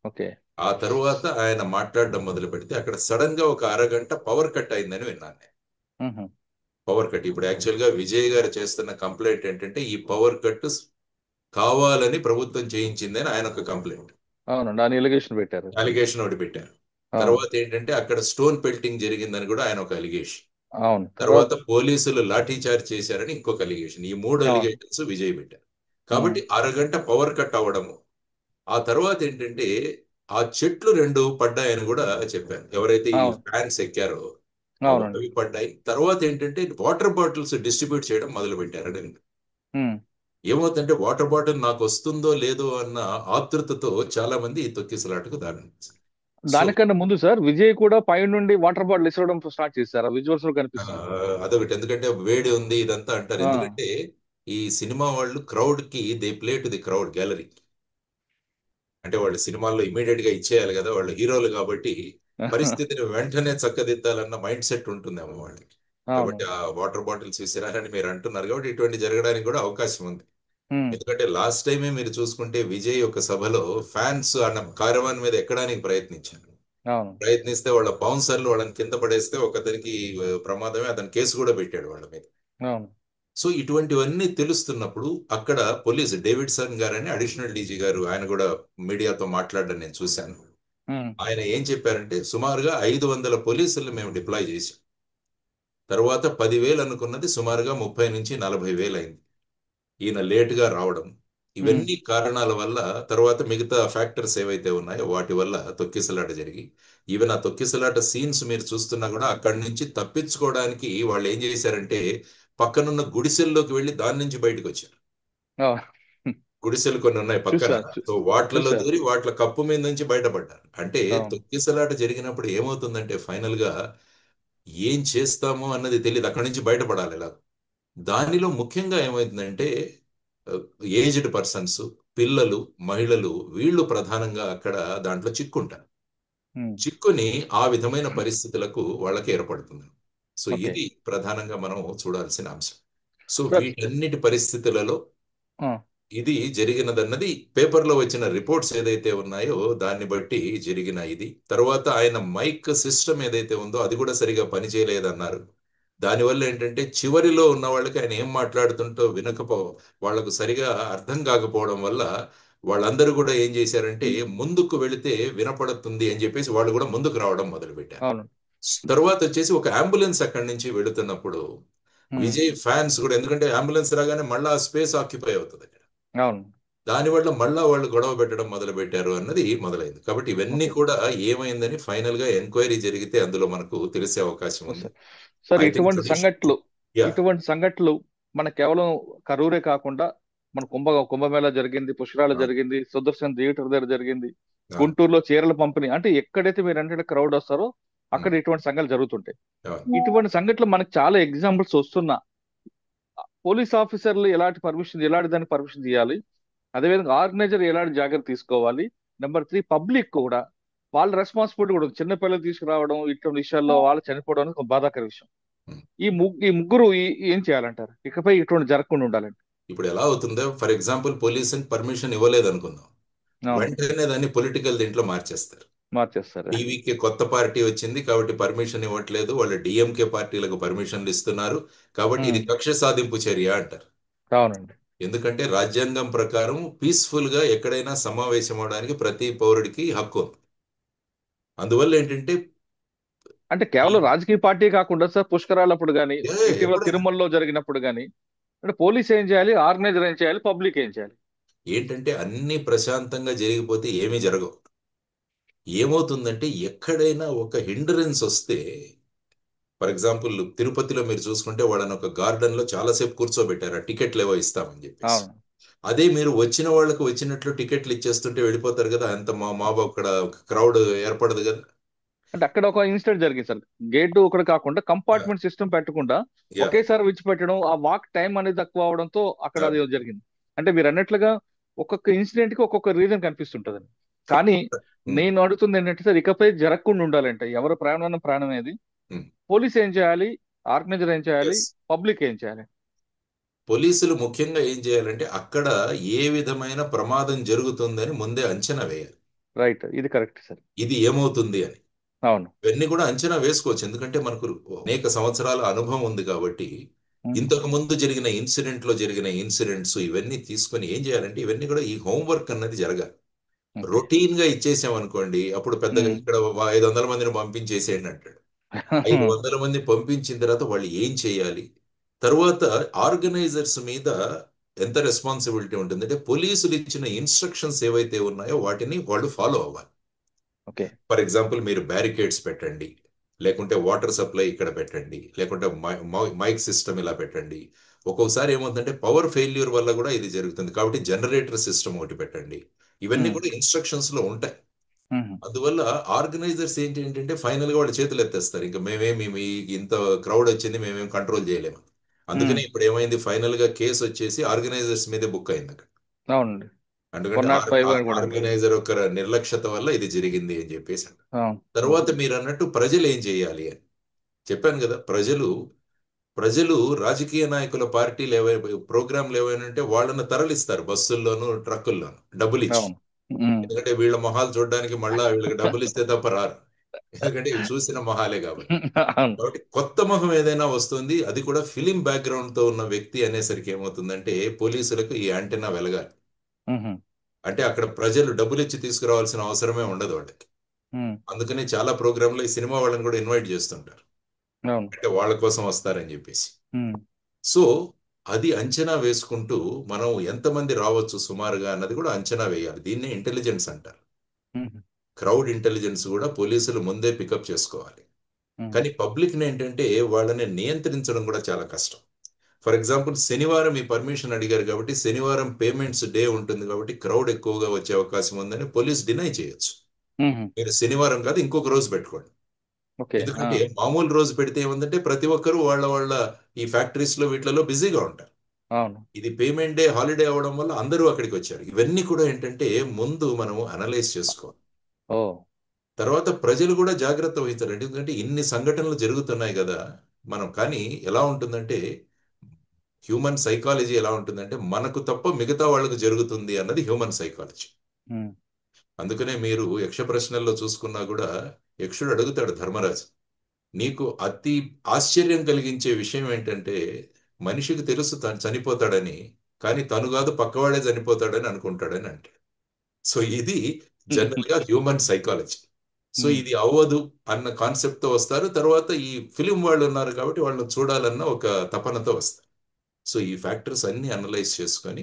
ఓకే. ఆ తరువాత ఆయన మాట్లాడడం మొదలు పెడితే అక్కడ సడన్ గా ఒక అరగంట పవర్ కట్ అయిందని విన్నాను నేను. ఉహు, పవర్ కట్ ఇప్పుడు యాక్చువల్ గా విజయ్ గారు చేస్తున్న కంప్లైంట్ ఏంటంటే ఈ పవర్ కట్ కావాలని ప్రభుత్వం చేయించిందని ఆయన ఒక కంప్లైంట్, అవునండి, ఆయన ఎలిగేషన్ పెట్టారు. అలిగేషన్ ఒకటి పెట్టారు. అవును. తర్వాత ఏంటంటే అక్కడ స్టోన్ పెల్టింగ్ జరిగిందని కూడా ఆయన ఒక అలిగేషన్. అవును. తర్వాత. తర్వాత పోలీసులు లాఠీ చార్జ్ చేశారని ఇంకొక అలిగేషన్. ఈ 3 అవును. అలిగేషన్స్ విజయ్ పెట్టారు. ఉమ్, కాబట్టి అరగంట పవర్ కట్ అవ్వడము. ఆ తర్వాత ఏంటంటే ఆ చెట్లు 2 పడ్డాయని కూడా చెప్పారు. ఎవరైతే ఈ అవును. ఫ్యాన్స్ ఎక్కారో అవునండి. అవి పడ్డాయి. తర్వాత ఏంటంటే వాటర్ బాటిల్స్ డిస్ట్రిబ్యూట్ చేయడం మొదలు పెట్టారని. ఉమ్. ఏమవుతుందంటే వాటర్ బాటిల్ నాకు వస్తుందో లేదో అన్న ఆతృతతో చాలా మంది ఈ తొక్కిసలాటకు దారితీశారు. సో దానికన్నా ముందు సార్ విజయ్ కూడా పై నుండి వాటర్ బాటిల్ ఇవ్వడం స్టార్ట్ చేశారు, విజువల్స్ లో కనిపిస్తుంది. అదొకటి, ఎందుకంటే వేడి ఉంది ఇదంతా అంటారు. ఆ. ఎందుకంటే ఈ సినిమా వాళ్ళు క్రౌడ్ కి they play to the crowd gallery. అంటే వాళ్ళు సినిమాల్లో ఇమీడియట్ గా ఇచ్చేయాలి కదా, వాళ్ళు హీరోలు కాబట్టి పరిస్థితిని వెంటనే చక్కదిద్దాలన్న మైండ్ సెట్ ఉంటుందేమో వాళ్ళకి. అవును. కాబట్టి ఆ వాటర్ బాటిల్స్ విసిరారని మీరు అంటున్నారు కాబట్టి ఇటువంటి జరగడానికి కూడా అవకాశం ఉంది. ఉమ్, ఎందుకంటే లాస్ట్ టైమే మీరు చూసుకుంటే విజయ్ ఒక సభలో ఫ్యాన్స్ అన్న కారవాన్ మీద ఎక్కడానికి ప్రయత్నించారు. అవును. ప్రయత్నిస్తే వాళ్ళ బౌన్సర్లు వాళ్ళని కింద పడేస్తే ఒకతనికి ప్రమాదమే, అతని కేసు కూడా పెట్టాడు వాళ్ళ మీద. అవును. సో ఇటువంటివన్నీ తెలుస్తున్నప్పుడు అక్కడ పోలీస్ డేవిడ్సన్ గారని అడిషనల్ డీజీ గారు, ఆయన కూడా మీడియాతో మాట్లాడడం నేను చూశాను. ఉమ్, ఆయన ఏం చెప్పారంటే సుమారుగా 500 పోలీసులు మేము డిప్లాయ్ చేశాం. తర్వాత 10,000 అనుకున్నది సుమారుగా 30,000 నుంచి 40,000 అయింది. ఈయన లేటుగా రావడం, ఉమ్, ఇవన్నీ కారణాల వల్ల తర్వాత మిగతా ఫ్యాక్టర్స్ ఏవైతే ఉన్నాయో వాటి వల్ల తొక్కిసలాట జరిగి, ఈవెన్ ఆ తొక్కిసలాట సీన్స్ మీరు చూస్తున్నా కూడా అక్కడి నుంచి తప్పించుకోవడానికి వాళ్ళు ఏం చేశారంటే పక్కనున్న గుడిసెల్లోకి వెళ్ళి దాని నుంచి బయటకు వచ్చారు. అవును. గుడిసెలు కొన్ని ఉన్నాయి పక్కన. చూసా సో వాటిలలో చూసా. దూరి వాటిల కప్పు మీద నుంచి బయటపడ్డారు. అంటే అవును. తొక్కిసలాట జరిగినప్పుడు ఏమవుతుందంటే ఫైనల్ గా ఏం చేస్తామో అన్నది తెలియదు, అక్కడి నుంచి బయటపడాలి ఎలా. దానిలో ముఖ్యంగా ఏమైందంటే ఏజ్డ్ పర్సన్స్, పిల్లలు, మహిళలు, వీళ్ళు ప్రధానంగా అక్కడ దాంట్లో చిక్కుంటారు. ఉమ్, చిక్కుని ఆ విధమైన పరిస్థితులకు వాళ్ళకి ఏర్పడుతుంది. So okay. ఇది ప్రధానంగా మనం చూడాల్సిన అంశం. So sir. వీటన్నిటి పరిస్థితులలో ఆ, ఇది జరిగినదన్నది పేపర్లో వచ్చిన రిపోర్ట్స్ ఏదైతే ఉన్నాయో దాన్ని బట్టి జరిగిన ఇది. తర్వాత ఆయన మైక్ సిస్టమ్ ఏదైతే ఉందో అది కూడా సరిగా పనిచేయలేదన్నారు. దానివల్ల ఏంటంటే చివరిలో ఉన్న వాళ్ళకి ఆయన ఏం మాట్లాడుతుంటో వాళ్ళకు సరిగా అర్థం కాకపోవడం వల్ల వాళ్ళందరూ కూడా ఏం చేశారంటే ముందుకు వెళితే వినపడుతుంది అని చెప్పేసి వాళ్ళు కూడా ముందుకు రావడం మొదలుపెట్టారు. అవును. తర్వాత వచ్చేసి ఒక అంబులెన్స్ అక్కడి నుంచి వెళుతున్నప్పుడు ఉమ్, విజయ్ ఫ్యాన్స్ కూడా, ఎందుకంటే అంబులెన్స్ రాగానే మళ్ళా స్పేస్ ఆక్యుపై అవుతుంది, అవును. దానివల్ల మళ్ళా వాళ్ళు గొడవ పెట్టడం మొదలు పెట్టారు అన్నది మొదలైంది. కాబట్టి ఇవన్నీ ఓకే. కూడా ఏమైందని ఫైనల్ గా ఎంక్వైరీ జరిగితే అందులో మనకు తెలిసే అవకాశం ఉంది. సార్. సార్, ఐ థింక్ ఇటువంటి సతీష్. సంఘటనలు యా. ఇటువంటి సంఘటనలు మన కేవలం కరూరే కాకుండా మన కుంభమేళా జరిగింది, పుష్కరాలు జరిగింది, సుదర్శన్ థియేటర్ దగ్గర జరిగింది, గుంటూరులో చీరల పంపిణీ, అంటే ఎక్కడైతే మీరు అంటే క్రౌడ్ వస్తారో అక్కడ ఇటువంటి సంఘటనలు జరుగుతుంటాయి. ఇటువంటి సంఘటనలు మనకు చాలా ఎగ్జాంపుల్స్ వస్తున్నా పోలీస్ ఆఫీసర్లు ఎలాంటి దానికి పర్మిషన్ తీయాలి, అదేవిధంగా ఆర్గనైజర్ ఎలాంటి జాగ్రత్త తీసుకోవాలి, నెంబర్ 3 పబ్లిక్ కూడా వాళ్ళ రెస్పాన్సిబిలిటీ కూడా ఉంది. చిన్న పిల్లలు తీసుకురావడం ఇటువంటి విషయాల్లో వాళ్ళు చనిపోవడం అనేది ఒక బాధాకర విషయం. ఈ ముగ్గురు ఏం చేయాలంటారు ఇకపై ఇటువంటి జరగకుండా ఉండాలంటే? ఇప్పుడు ఎలా అవుతుందో, ఫర్ ఎగ్జాంపుల్ పోలీస్ పర్మిషన్ ఇవ్వలేదు అనుకుందాం, అవును. వెంటనే దాన్ని పొలిటికల్ దీంట్లో మార్చేస్తారు. మార్చేస్తారు. టీవీకి కొత్త పార్టీ వచ్చింది కాబట్టి పర్మిషన్ ఇవ్వట్లేదు, వాళ్ళు డిఎంకే పార్టీలకు పర్మిషన్లు ఇస్తున్నారు కాబట్టి ఇది ఉమ్, కక్ష సాధింపు చర్య అంటారు. అవునండి. ఎందుకంటే రాజ్యాంగం ప్రకారం పీస్ఫుల్ గా ఎక్కడైనా సమావేశం అవడానికి ప్రతి పౌరుడికి హక్కు ఉంది. అందువల్ల ఏంటంటే అంటే ఈ కేవలం రాజకీయ పార్టీ కాకుండా సార్ పుష్కరాలప్పుడు కానీ ఇటీవల ఎప్పుడైనా తిరుమలలో జరిగినప్పుడు కానీ అంటే పోలీస్ ఏం చేయాలి, ఆర్గనైజర్ ఏం చేయాలి, పబ్లిక్ ఏం చేయాలి? ఏంటంటే అన్ని ప్రశాంతంగా జరిగిపోతే ఏమీ జరగవు. ఏమవుతుందంటే ఎక్కడైనా ఒక హిండరెన్స్ వస్తే, ఫర్ ఎగ్జాంపుల్ తిరుపతిలో మీరు చూసుకుంటే వాళ్ళని ఒక గార్డెన్ లో చాలాసేపు కూర్చోబెట్టారు, ఆ టికెట్లు ఏవో ఇస్తామని చెప్పేసి. అవును. అదే మీరు వచ్చిన వాళ్ళకి వచ్చినట్లు టికెట్లు ఇచ్చేస్తుంటే వెళ్ళిపోతారు కదా, అంత మాబు అక్కడ క్రౌడ్ ఏర్పడదు కదా. అంటే అక్కడ ఒక ఇన్సిడెంట్ జరిగింది సార్. గేట్ ఒకటి కాకుండా కంపార్ట్మెంట్ సిస్టమ్ పెట్టకుండా యా. ఒకేసారి విడిచిపెట్టడం, ఆ వాక్ టైం అనేది తక్కువ అవడంతో అక్కడ అది జరిగింది. అంటే మీరు అన్నట్లుగా ఒక్కొక్క ఇన్సిడెంట్ కి ఒక్కొక్క రీజన్ కనిపిస్తుంటది. కానీ నేను అడుగుతుంది ఏంటంటే సార్, ఇకపై జరగకుండా ఉండాలంటే ఎవరు ప్రాణం ప్రాణమేది, పోలీస్ ఏం చేయాలి, ఆర్గనైజర్ ఏం చేయాలి, ఎస్. పబ్లిక్ ఏం చేయాలి? పోలీసులు ముఖ్యంగా ఏం చేయాలంటే అక్కడ ఏ విధమైన ప్రమాదం జరుగుతుందని ముందే అంచనా వేయాలి. రైట్, ఇది కరెక్ట్ సార్. ఇది ఏమవుతుంది అని అవును. ఇవన్నీ కూడా అంచనా వేసుకోవచ్చు, ఎందుకంటే మనకు అనేక సంవత్సరాల అనుభవం ఉంది కాబట్టి. ఇంతకు ముందు జరిగిన ఇన్సిడెంట్ లో జరిగిన ఇన్సిడెంట్స్ ఇవన్నీ తీసుకొని ఏం చేయాలంటే ఇవన్నీ కూడా ఈ హోంవర్క్ అన్నది జరగాలి. రొటీన్ గా ఇచ్చేసాం అనుకోండి, అప్పుడు పెద్దగా ఇక్కడ 500 మందిని పంపించేసేయండి అంటాడు. 500 మంది పంపించిన తర్వాత వాళ్ళు ఏం చేయాలి, తర్వాత ఆర్గనైజర్స్ మీద ఎంత రెస్పాన్సిబిలిటీ ఉంటుంది అంటే పోలీసులు ఇచ్చిన ఇన్స్ట్రక్షన్స్ ఏవైతే ఉన్నాయో వాటిని వాళ్ళు ఫాలో అవ్వాలి. ఓకే. ఫర్ ఎగ్జాంపుల్ మీరు బ్యారికేడ్స్ పెట్టండి, లేకుంటే వాటర్ సప్లై ఇక్కడ పెట్టండి, లేకుంటే మైక్ సిస్టమ్ ఇలా పెట్టండి. ఒక్కొక్కసారి ఏమవుతుందంటే పవర్ ఫెయిల్యూర్ వల్ల కూడా ఇది జరుగుతుంది, కాబట్టి జనరేటర్ సిస్టమ్ ఒకటి పెట్టండి. ఇవన్నీ కూడా ఇన్స్ట్రక్షన్స్ లో ఉంటాయి. అందువల్ల ఆర్గనైజర్స్ ఏంటంటే ఫైనల్ గా వాళ్ళ చేతులు ఎత్తేస్తారు, ఇంకా మేమేమి ఇంత క్రౌడ్ వచ్చింది మేమేం కంట్రోల్ చేయలేము. అందుకని ఇప్పుడు ఏమైంది, ఫైనల్ గా కేసు వచ్చేసి ఆర్గనైజర్స్ మీదే బుక్ అయింది అక్కడ. అవునండి. ఎందుకంటే 105 అని కూడా. ఆర్గనైజర్ ఒక నిర్లక్ష్యత వల్ల ఇది జరిగింది అని చెప్పేసి. అవును. తర్వాత మీరు అన్నట్టు ప్రజలు ఏం చేయాలి అని చెప్పాను కదా. ప్రజలు ప్రజలు రాజకీయ నాయకుల పార్టీలు ఏవైనా ప్రోగ్రాంలు ఏవైనా ఉంటే వాళ్ళని తరలిస్తారు బస్సుల్లోనూ ట్రక్కుల్లోనూ డబ్బులు ఇచ్చి. అవును. ఎందుకంటే వీళ్ళ మొహాలు చూడడానికి మళ్ళా వీళ్ళకి డబ్బులు ఇస్తే తప్ప రారు, ఎందుకంటే ఇవి చూసిన మొహాలే కాబట్టి. అవును. కాబట్టి కొత్త మొహం ఏదైనా వస్తుంది, అది కూడా ఫిలిం బ్యాక్గ్రౌండ్ తో ఉన్న వ్యక్తి అనేసరికి ఏమవుతుందంటే పోలీసులకు ఈ యాంటెన్నా వెలగాలి. అంటే అక్కడ ప్రజలు డబ్బులు ఇచ్చి తీసుకురావాల్సిన అవసరమే ఉండదు వాళ్ళకి. అందుకని చాలా ప్రోగ్రాంలో ఈ సినిమా వాళ్ళని కూడా ఇన్వైట్ చేస్తుంటారు, అవును. అంటే వాళ్ళ కోసం వస్తారని చెప్పేసి. సో అది అంచనా వేసుకుంటూ మనం ఎంతమంది రావచ్చు సుమారుగా అన్నది కూడా అంచనా వేయాలి. దీన్నే ఇంటెలిజెన్స్ అంటారు. క్రౌడ్ ఇంటెలిజెన్స్ కూడా పోలీసులు ముందే పికప్ చేసుకోవాలి. కానీ పబ్లిక్ ఏంటంటే వాళ్ళని నియంత్రించడం కూడా చాలా కష్టం. ఫర్ ఎగ్జాంపుల్ శనివారం ఈ పర్మిషన్ అడిగారు కాబట్టి శనివారం పేమెంట్స్ డే ఉంటుంది కాబట్టి క్రౌడ్ ఎక్కువగా వచ్చే అవకాశం ఉందని పోలీస్ డినై చేయొచ్చు. మీరు శనివారం కాదు ఇంకొక రోజు పెట్టుకోండి. ఓకే. ఎందుకంటే మామూలు రోజు పెడితే ఏముందంటే ప్రతి ఒక్కరు వాళ్ళ వాళ్ళ ఈ ఫ్యాక్టరీస్ లో వీటిలలో బిజీగా ఉంటారు. అవును. ఇది పేమెంట్ డే హాలిడే అవడం వల్ల అందరూ అక్కడికి వచ్చారు. ఇవన్నీ కూడా ఏంటంటే ముందు మనం అనలైజ్ చేసుకోవాలి. ఓ. తర్వాత ప్రజలు కూడా జాగ్రత్త వహించాలి, ఎందుకంటే ఇన్ని సంఘటనలు జరుగుతున్నాయి కదా. మనం కానీ ఎలా ఉంటుందంటే హ్యూమన్ సైకాలజీ ఎలా ఉంటుందంటే మనకు తప్ప మిగతా వాళ్ళకు జరుగుతుంది అన్నది హ్యూమన్ సైకాలజీ. అందుకనే మీరు యక్ష ప్రశ్నల్లో చూసుకున్నా కూడా యక్షుడు అడుగుతాడు ధర్మరాజు, నీకు అతి ఆశ్చర్యం కలిగించే విషయం ఏంటంటే మనిషికి తెలుసు తను చనిపోతాడని, కానీ తను కాదు పక్కవాడే చనిపోతాడని అనుకుంటాడని అంటాడు. సో ఇది జనరల్ గా హ్యూమన్ సైకాలజీ. సో ఇది అవ్వదు అన్న కాన్సెప్ట్ తో వస్తారు. తర్వాత ఈ ఫిలిం వాళ్ళు ఉన్నారు కాబట్టి వాళ్ళని చూడాలన్న ఒక తపనతో వస్తారు. సో ఈ ఫ్యాక్టర్స్ అన్ని అనలైజ్ చేసుకొని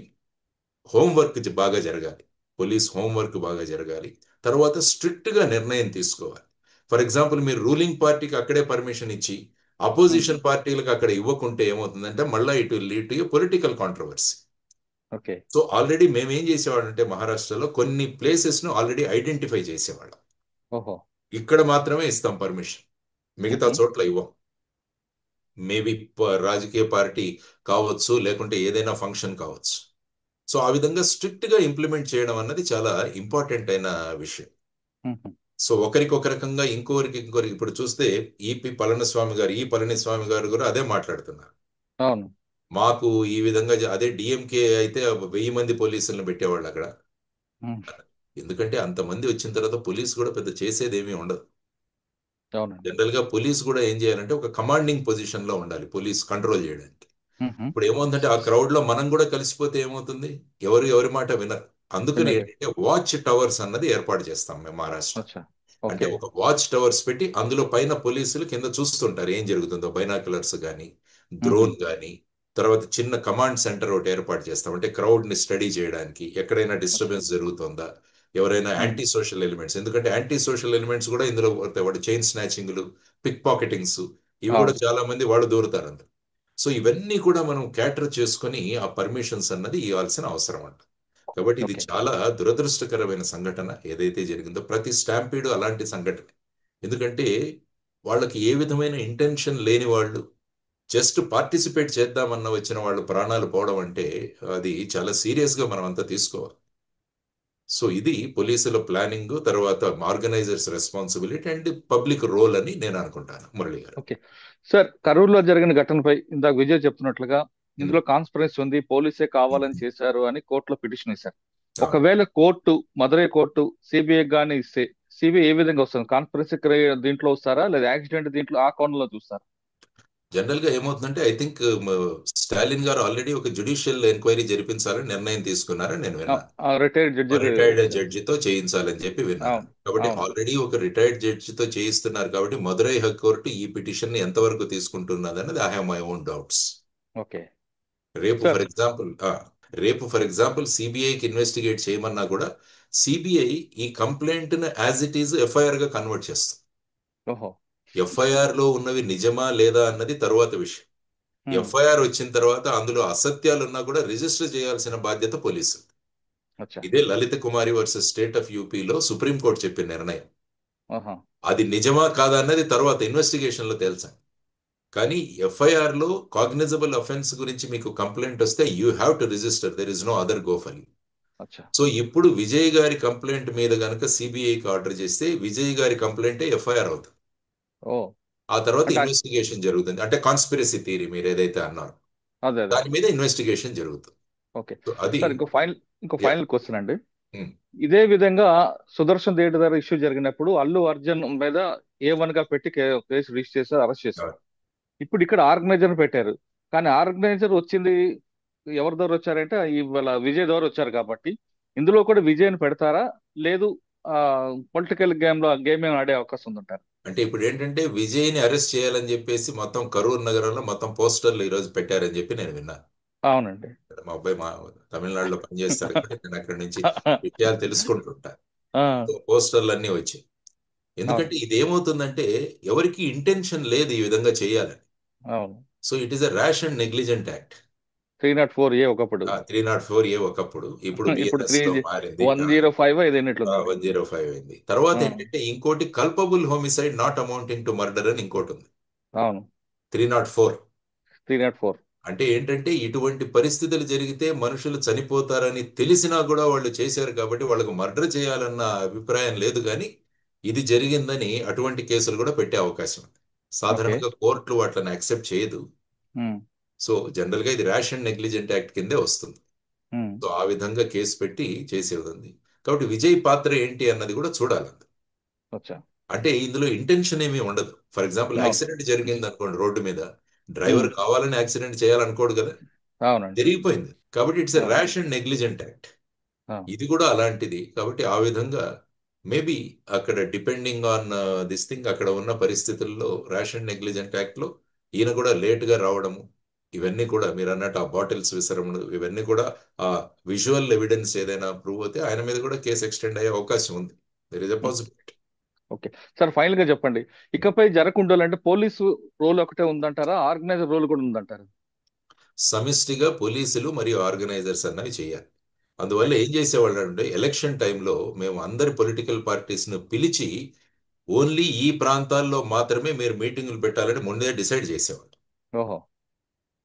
హోంవర్క్ బాగా జరగాలి, పోలీస్ హోంవర్క్ బాగా జరగాలి. తర్వాత స్ట్రిక్ట్ గా నిర్ణయం తీసుకోవాలి. ఫర్ ఎగ్జాంపుల్ మీరు రూలింగ్ పార్టీకి అక్కడే పర్మిషన్ ఇచ్చి అపోజిషన్ పార్టీలకు అక్కడ ఇవ్వకుంటే ఏమవుతుందంటే మళ్ళీ ఇటు lead to political controversy. Okay. So already మేమేం చేసేవాళ్ళం అంటే మహారాష్ట్రలో కొన్ని ప్లేసెస్ ను ఆల్రెడీ ఐడెంటిఫై చేసేవాళ్ళం. ఓహో. ఇక్కడ మాత్రమే ఇస్తాం పర్మిషన్, మిగతా చోట్ల ఇవ్వం. మేబీ రాజకీయ పార్టీ కావచ్చు, లేకుంటే ఏదైనా ఫంక్షన్ కావచ్చు. సో ఆ విధంగా స్ట్రిక్ట్ గా ఇంప్లిమెంట్ చేయడం అన్నది చాలా ఇంపార్టెంట్ అయిన విషయం. సో ఒకరికి ఒక రకంగా ఇంకొకరికి ఇప్పుడు చూస్తే ఈ పళనిస్వామి గారు కూడా అదే మాట్లాడుతున్నారు. అవును. మాకు ఈ విధంగా అదే డిఎంకే అయితే 1000 మంది పోలీసులను పెట్టేవాళ్ళు అక్కడ. ఎందుకంటే అంతమంది వచ్చిన తర్వాత పోలీసు కూడా పెద్ద చేసేది ఏమీ ఉండదు. జనరల్ గా పోలీస్ కూడా ఏం చేయాలంటే ఒక కమాండింగ్ పొజిషన్ లో ఉండాలి పోలీస్ కంట్రోల్ చేయడానికి. ఇప్పుడు ఏమవుతుందంటే ఆ క్రౌడ్ లో మనం కూడా కలిసిపోతే ఏమవుతుంది, ఎవరి మాట వినరు. అందుకని ఏంటంటే వాచ్ టవర్స్ అన్నది ఏర్పాటు చేస్తాం మేము మహారాష్ట్ర. అంటే ఒక వాచ్ టవర్స్ పెట్టి అందులో పైన పోలీసులు కింద చూస్తుంటారు ఏం జరుగుతుందో, బైనాక్యులర్స్ కానీ డ్రోన్ కానీ. తర్వాత చిన్న కమాండ్ సెంటర్ ఒకటి ఏర్పాటు చేస్తాం. అంటే క్రౌడ్ ని స్టడీ చేయడానికి ఎక్కడైనా డిస్టర్బెన్స్ జరుగుతుందా, ఎవరైనా ఉమ్, యాంటీ సోషల్ ఎలిమెంట్స్, ఎందుకంటే యాంటీ సోషల్ ఎలిమెంట్స్ కూడా ఇందులో పోతాయి. వాడు చైన్ స్నాచింగ్లు, పిక్ పాకెటింగ్స్, ఇవి కూడా అవును. చాలా మంది వాళ్ళు దూరుతారు అందులో. సో ఇవన్నీ కూడా మనం క్యాటర్ చేసుకొని ఆ పర్మిషన్స్ అన్నది ఇవ్వాల్సిన అవసరం అంట. కాబట్టి ఇది ఓకే. చాలా దురదృష్టకరమైన సంఘటన ఏదైతే జరిగిందో. ప్రతి స్టాంపీడు అలాంటి సంఘటన. ఎందుకంటే వాళ్ళకి ఏ విధమైన ఇంటెన్షన్ లేని వాళ్ళు జస్ట్ పార్టిసిపేట్ చేద్దామన్న వచ్చిన వాళ్ళు ప్రాణాలు పోవడం అంటే అది చాలా సీరియస్ గా మనం అంతా తీసుకోవాలి. సో ఇది పోలీసుల ప్లానింగ్, తర్వాత organisers responsibility and public role అని నేను అనుకుంటాను, మురళి గారు. ఓకే సార్, కరూరులో జరిగిన ఘటనపై ఇందాక విజయ్ చెప్తున్నట్లుగా ఉమ్, ఇందులో కాన్స్పరెన్సీ ఉంది, పోలీసే కావాలని ఉమ్, చేశారు అని కోర్టులో పిటిషన్ ఇస్తారు. అవును. ఒకవేళ కోర్టు, మదురై కోర్టు సిబిఐ గాని ఇస్తే సిబిఐ ఏ విధంగా వస్తుంది? కాన్స్పరెన్సీ దీంట్లో వస్తారా, లేదా యాక్సిడెంట్ దీంట్లో ఆ కోణంలో చూస్తారా? జనరల్ గా ఏమవుతుందంటే ఐ థింక్ స్టాలిన్ గారు ఆల్రెడీ ఒక జ్యుడిషియల్ ఎంక్వైరీ జరిపించాలని నిర్ణయం తీసుకున్నారని నేను విన్నాను. Retired judge. రిటైర్డ్ జడ్జితో చేయించాలని చెప్పి విన్నాను. అవును. కాబట్టి అవును. ఆల్రెడీ ఒక రిటైర్డ్ జడ్జితో చేయిస్తున్నారు కాబట్టి మదురై హైకోర్టు ఈ పిటిషన్ ని ఎంతవరకు తీసుకుంటున్నది అన్నది I have my own doubts. Okay రేపు సార్. ఫర్ ఎగ్జాంపుల్ సిబిఐకి ఇన్వెస్టిగేట్ చేయమన్నా కూడా సిబిఐ ఈ కంప్లైంట్ ను యాజ్ ఇట్ ఈజ్ ఎఫ్ఐఆర్ గా కన్వర్ట్ చేస్తుంది. ఓహో. ఎఫ్ఐఆర్ లో ఉన్నవి నిజమా లేదా అన్నది తరువాత విషయం. ఉమ్, ఎఫ్ఐఆర్ వచ్చిన తర్వాత అందులో అసత్యాలు ఉన్నా కూడా రిజిస్టర్ చేయాల్సిన బాధ్యత పోలీసు. అచ్చా. ఇదే లలిత కుమారి వర్సెస్ స్టేట్ ఆఫ్ యూపీలో సుప్రీంకోర్టు చెప్పిన నిర్ణయం. ఆహా. అది నిజమా కాదా అన్నది తర్వాత ఇన్వెస్టిగేషన్ లో తెలుసాం. కానీ ఎఫ్ఐఆర్ లో కాగ్నిజబుల్ అఫెన్స్ గురించి మీకు కంప్లైంట్ వస్తే you have to register, there is no other go for you. అచ్చా. సో ఇప్పుడు విజయ్ గారి కంప్లైంట్ మీద గనక సిబిఐకి ఆర్డర్ చేస్తే విజయ్ గారి కంప్లైంటే ఎఫ్ఐఆర్ అవుతుంది. ఓ. ఆ తర్వాత అంటే ఇన్వెస్టిగేషన్ జరుగుతుంది. అంటే కాన్స్పిరసీ థియరీ మీరు ఏదైతే అన్నారో అదే అదే. దాని మీద ఇన్వెస్టిగేషన్ జరుగుతుంది. ఓకే సో అది సార్, ఇంకో యా. ఫైనల్ క్వశ్చన్ అండి. ఇదే విధంగా సుదర్శన్ థియేటర్ దగ్గర ఇష్యూ జరిగినప్పుడు అల్లు అర్జున్ మీద A1 గా పెట్టి కేసు రిజిస్టర్ చేశారు, అరెస్ట్ చేశారు. ఇప్పుడు ఇక్కడ ఆర్గనైజర్ పెట్టారు, కానీ ఆర్గనైజర్ వచ్చింది ఎవరి ద్వారా వచ్చారంటే ఇవాళ విజయ్ ద్వారా వచ్చారు. కాబట్టి ఇందులో కూడా విజయ్ని పెడతారా, లేదు పొలిటికల్ గేమ్ ఏమైనా ఆడే అవకాశం ఉందంటారు? అంటే ఇప్పుడు ఏంటంటే విజయ్ని అరెస్ట్ చేయాలని చెప్పేసి మొత్తం కరూర్ నగరంలో మొత్తం పోస్టర్లు ఈ రోజు పెట్టారని చెప్పి నేను విన్నాను. అవునండి. మా అబ్బాయి తమిళనాడులో పనిచేస్తాడు కాబట్టి నేను అక్కడి నుంచి విషయాలు తెలుసుకుంటుంటా. ఆ, సో పోస్టర్లు అన్నీ వచ్చాయి. అవును. ఎందుకంటే ఇది ఏమవుతుందంటే ఎవరికి ఇంటెన్షన్ లేదు ఈ విధంగా చేయాలని. అవును. So it is a rash and negligent act. 304A ఒకప్పుడు. 304A ఒకప్పుడు, ఇప్పుడు ఇప్పుడు బిఎన్ఎస్ లో మారింది. 105 ఇది ఎన్నట్లుందండి. 105 అయింది. తర్వాత ఏంటంటే ఇంకోటి culpable homicide not amounting to murder అని ఇంకోటి ఉంది, అవును. 304. 304. అంటే ఏంటంటే ఇటువంటి పరిస్థితులు జరిగితే మనుషులు చనిపోతారని తెలిసినా కూడా వాళ్ళు చేశారు కాబట్టి వాళ్ళకు మర్డర్ చేయాలన్న అభిప్రాయం లేదు. కానీ ఇది జరిగిందని అటువంటి కేసులు కూడా పెట్టే అవకాశం ఉంది. ఓకే. సాధారణంగా కోర్టులు వాటిని యాక్సెప్ట్ చేయదు. సో జనరల్ గా ఇది ర్యాష్ అండ్ నెగ్లిజెంట్ యాక్ట్ కిందే వస్తుంది. సో ఆ విధంగా కేసు పెట్టి చేసేది ఉంది. కాబట్టి విజయ్ పాత్ర ఏంటి అన్నది కూడా చూడాలి. అచ్చా. అంటే ఇందులో ఇంటెన్షన్ ఏమీ ఉండదు. ఫర్ ఎగ్జాంపుల్ అవును. యాక్సిడెంట్ జరిగింది అనుకోండి రోడ్డు మీద, డ్రైవర్ కావాలని యాక్సిడెంట్ చేయాలనుకోడు కదా, అవునండి. జరిగిపోయింది. కాబట్టి ఇట్స్ ఎ అవును. Rash and negligent act. అవును. ఇది కూడా అలాంటిది. కాబట్టి ఆ విధంగా మేబీ అక్కడ డిపెండింగ్ ఆన్ దిస్ థింగ్ అక్కడ ఉన్న పరిస్థితుల్లో ర్యాష్ అండ్ నెగ్లిజెంట్ యాక్ట్ లో ఈయన కూడా లేట్ గా రావడము, ఇవన్నీ కూడా మీరు అన్నట్టు ఆ బాటిల్స్ విసరములు, ఇవన్నీ కూడా ఆ విజువల్ ఎవిడెన్స్ ఏదైనా ప్రూవ్ అవుతే ఆయన మీద కూడా కేసు ఎక్స్టెండ్ అయ్యే అవకాశం ఉంది. There is a possibility. Okay sir, final గా చెప్పండి, ఇకపై జరగకుండాలంటే పోలీసు రోల్ ఒకటే ఉందంటారా, ఆర్గనైజర్ రోల్ కూడా ఉందంటారా? సమిష్టిగా పోలీసులు మరియు ఆర్గనైజర్స్ అన్నవి చేయాలి. అందువల్ల ఏం చేసేవాళ్ళు అంటే ఎలక్షన్ టైంలో మేము అందరి పొలిటికల్ పార్టీస్ ను పిలిచి ఓన్లీ ఈ ప్రాంతాల్లో మాత్రమే మీరు మీటింగులు పెట్టాలని ముందే డిసైడ్ చేసేవాళ్ళు. ఓహో.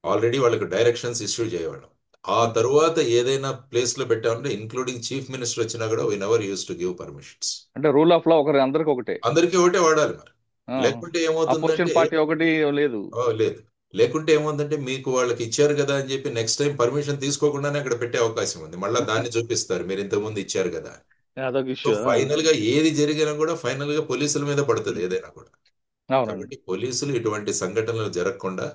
ఆల్రెడీ వాళ్ళకి డైరెక్షన్స్ ఇష్యూ చేయవాళ్ళం. ఆ తరువాత ఏదైనా ప్లేస్ లో పెట్టామంటే ఇంక్లూడింగ్ చీఫ్ మినిస్టర్ వచ్చినా కూడా we never use to give permissions. అంటే రూల్ ఆఫ్ లా ఒకరి అందరికి ఒకటే. అందరికీ ఒకటే వాడాలి మరి. లేకుంటే అపోజిషన్ ఏమవుతుందంటే పార్టీ ఒకటి లేదు. లేదు, లేకుంటే ఏముందంటే మీకు వాళ్ళకి ఇచ్చారు కదా అని చెప్పి నెక్స్ట్ టైం పర్మిషన్ తీసుకోకుండానే అక్కడ పెట్టే అవకాశం ఉంది. మళ్ళీ దాన్ని చూపిస్తారు మీరు ఇంతకుముందు ఇచ్చారు కదా. అదొక సో ఇష్యూ. ఫైనల్ గా ఏది జరిగినా కూడా ఫైనల్ గా పోలీసుల మీద పడుతుంది ఏదైనా కూడా. అవునండి. కాబట్టి పోలీసులు ఇటువంటి సంఘటనలు జరగకుండా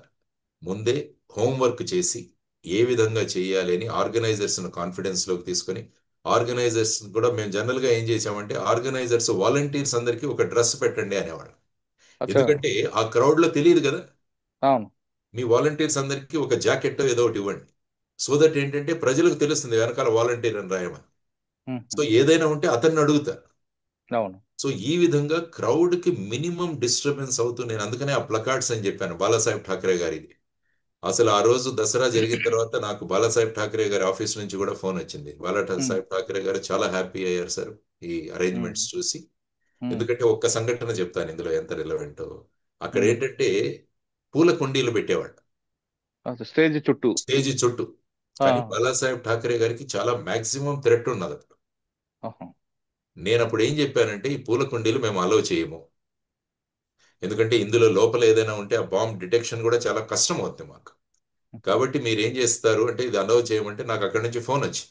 ముందే హోంవర్క్ చేసి ఏ విధంగా చేయాలి అని ఆర్గనైజర్స్ ను కాన్ఫిడెన్స్ లోకి తీసుకొని, ఆర్గనైజర్స్ కూడా మేము జనరల్ గా ఏం చేసామంటే ఆర్గనైజర్స్ వాలంటీర్స్ అందరికీ ఒక డ్రెస్ పెట్టండి అనేవాళ్ళు. అచ్చా. ఎందుకంటే ఆ క్రౌడ్ లో తెలియదు కదా. అవును. మీ వాలంటీర్స్ అందరికీ ఒక జాకెట్ ఏదో ఒకటి ఇవ్వండి. సో దట్ ఏంటంటే ప్రజలకు తెలుస్తుంది వెనకాల వాలంటీర్ అని రాయమని. సో ఏదైనా ఉంటే అతన్ని అడుగుతారు. అవును. సో ఈ విధంగా క్రౌడ్ కి మినిమం డిస్టర్బెన్స్ అవుతూ, నేను అందుకనే ఆ ప్లకార్డ్స్ అని చెప్పాను బాలాసాహెబ్ ఠాకరే గారికి. అసలు ఆ రోజు దసరా జరిగిన తర్వాత నాకు బాలాసాహెబ్ ఠాకరే గారి ఆఫీస్ నుంచి కూడా ఫోన్ వచ్చింది. బాలాసాహెబ్ ఠాకరే గారు చాలా హ్యాపీ అయ్యారు సార్ ఈ అరేంజ్మెంట్స్ చూసి. ఎందుకంటే ఒక్క సంఘటన చెప్తాను ఇందులో ఎంత రిలవెంటో. అక్కడ ఏంటంటే పూల కుండీలు పెట్టేవాళ్ళు స్టేజ్ చుట్టూ. కానీ బాలాసాహెబ్ ఠాకరే గారికి చాలా మాక్సిమం థ్రెట్ ఉన్నది అప్పుడు. నేను అప్పుడు ఏం చెప్పానంటే ఈ పూల కుండీలు మేము అలౌ చేయము, ఎందుకంటే ఇందులో లోపల ఏదైనా ఉంటే ఆ బాంబ్ డిటెక్షన్ కూడా చాలా కష్టం అవుతుంది మాకు. కాబట్టి మీరు ఏం చేస్తారు అంటే ఇది అలౌ చేయమంటే నాకు అక్కడి నుంచి ఫోన్ వచ్చి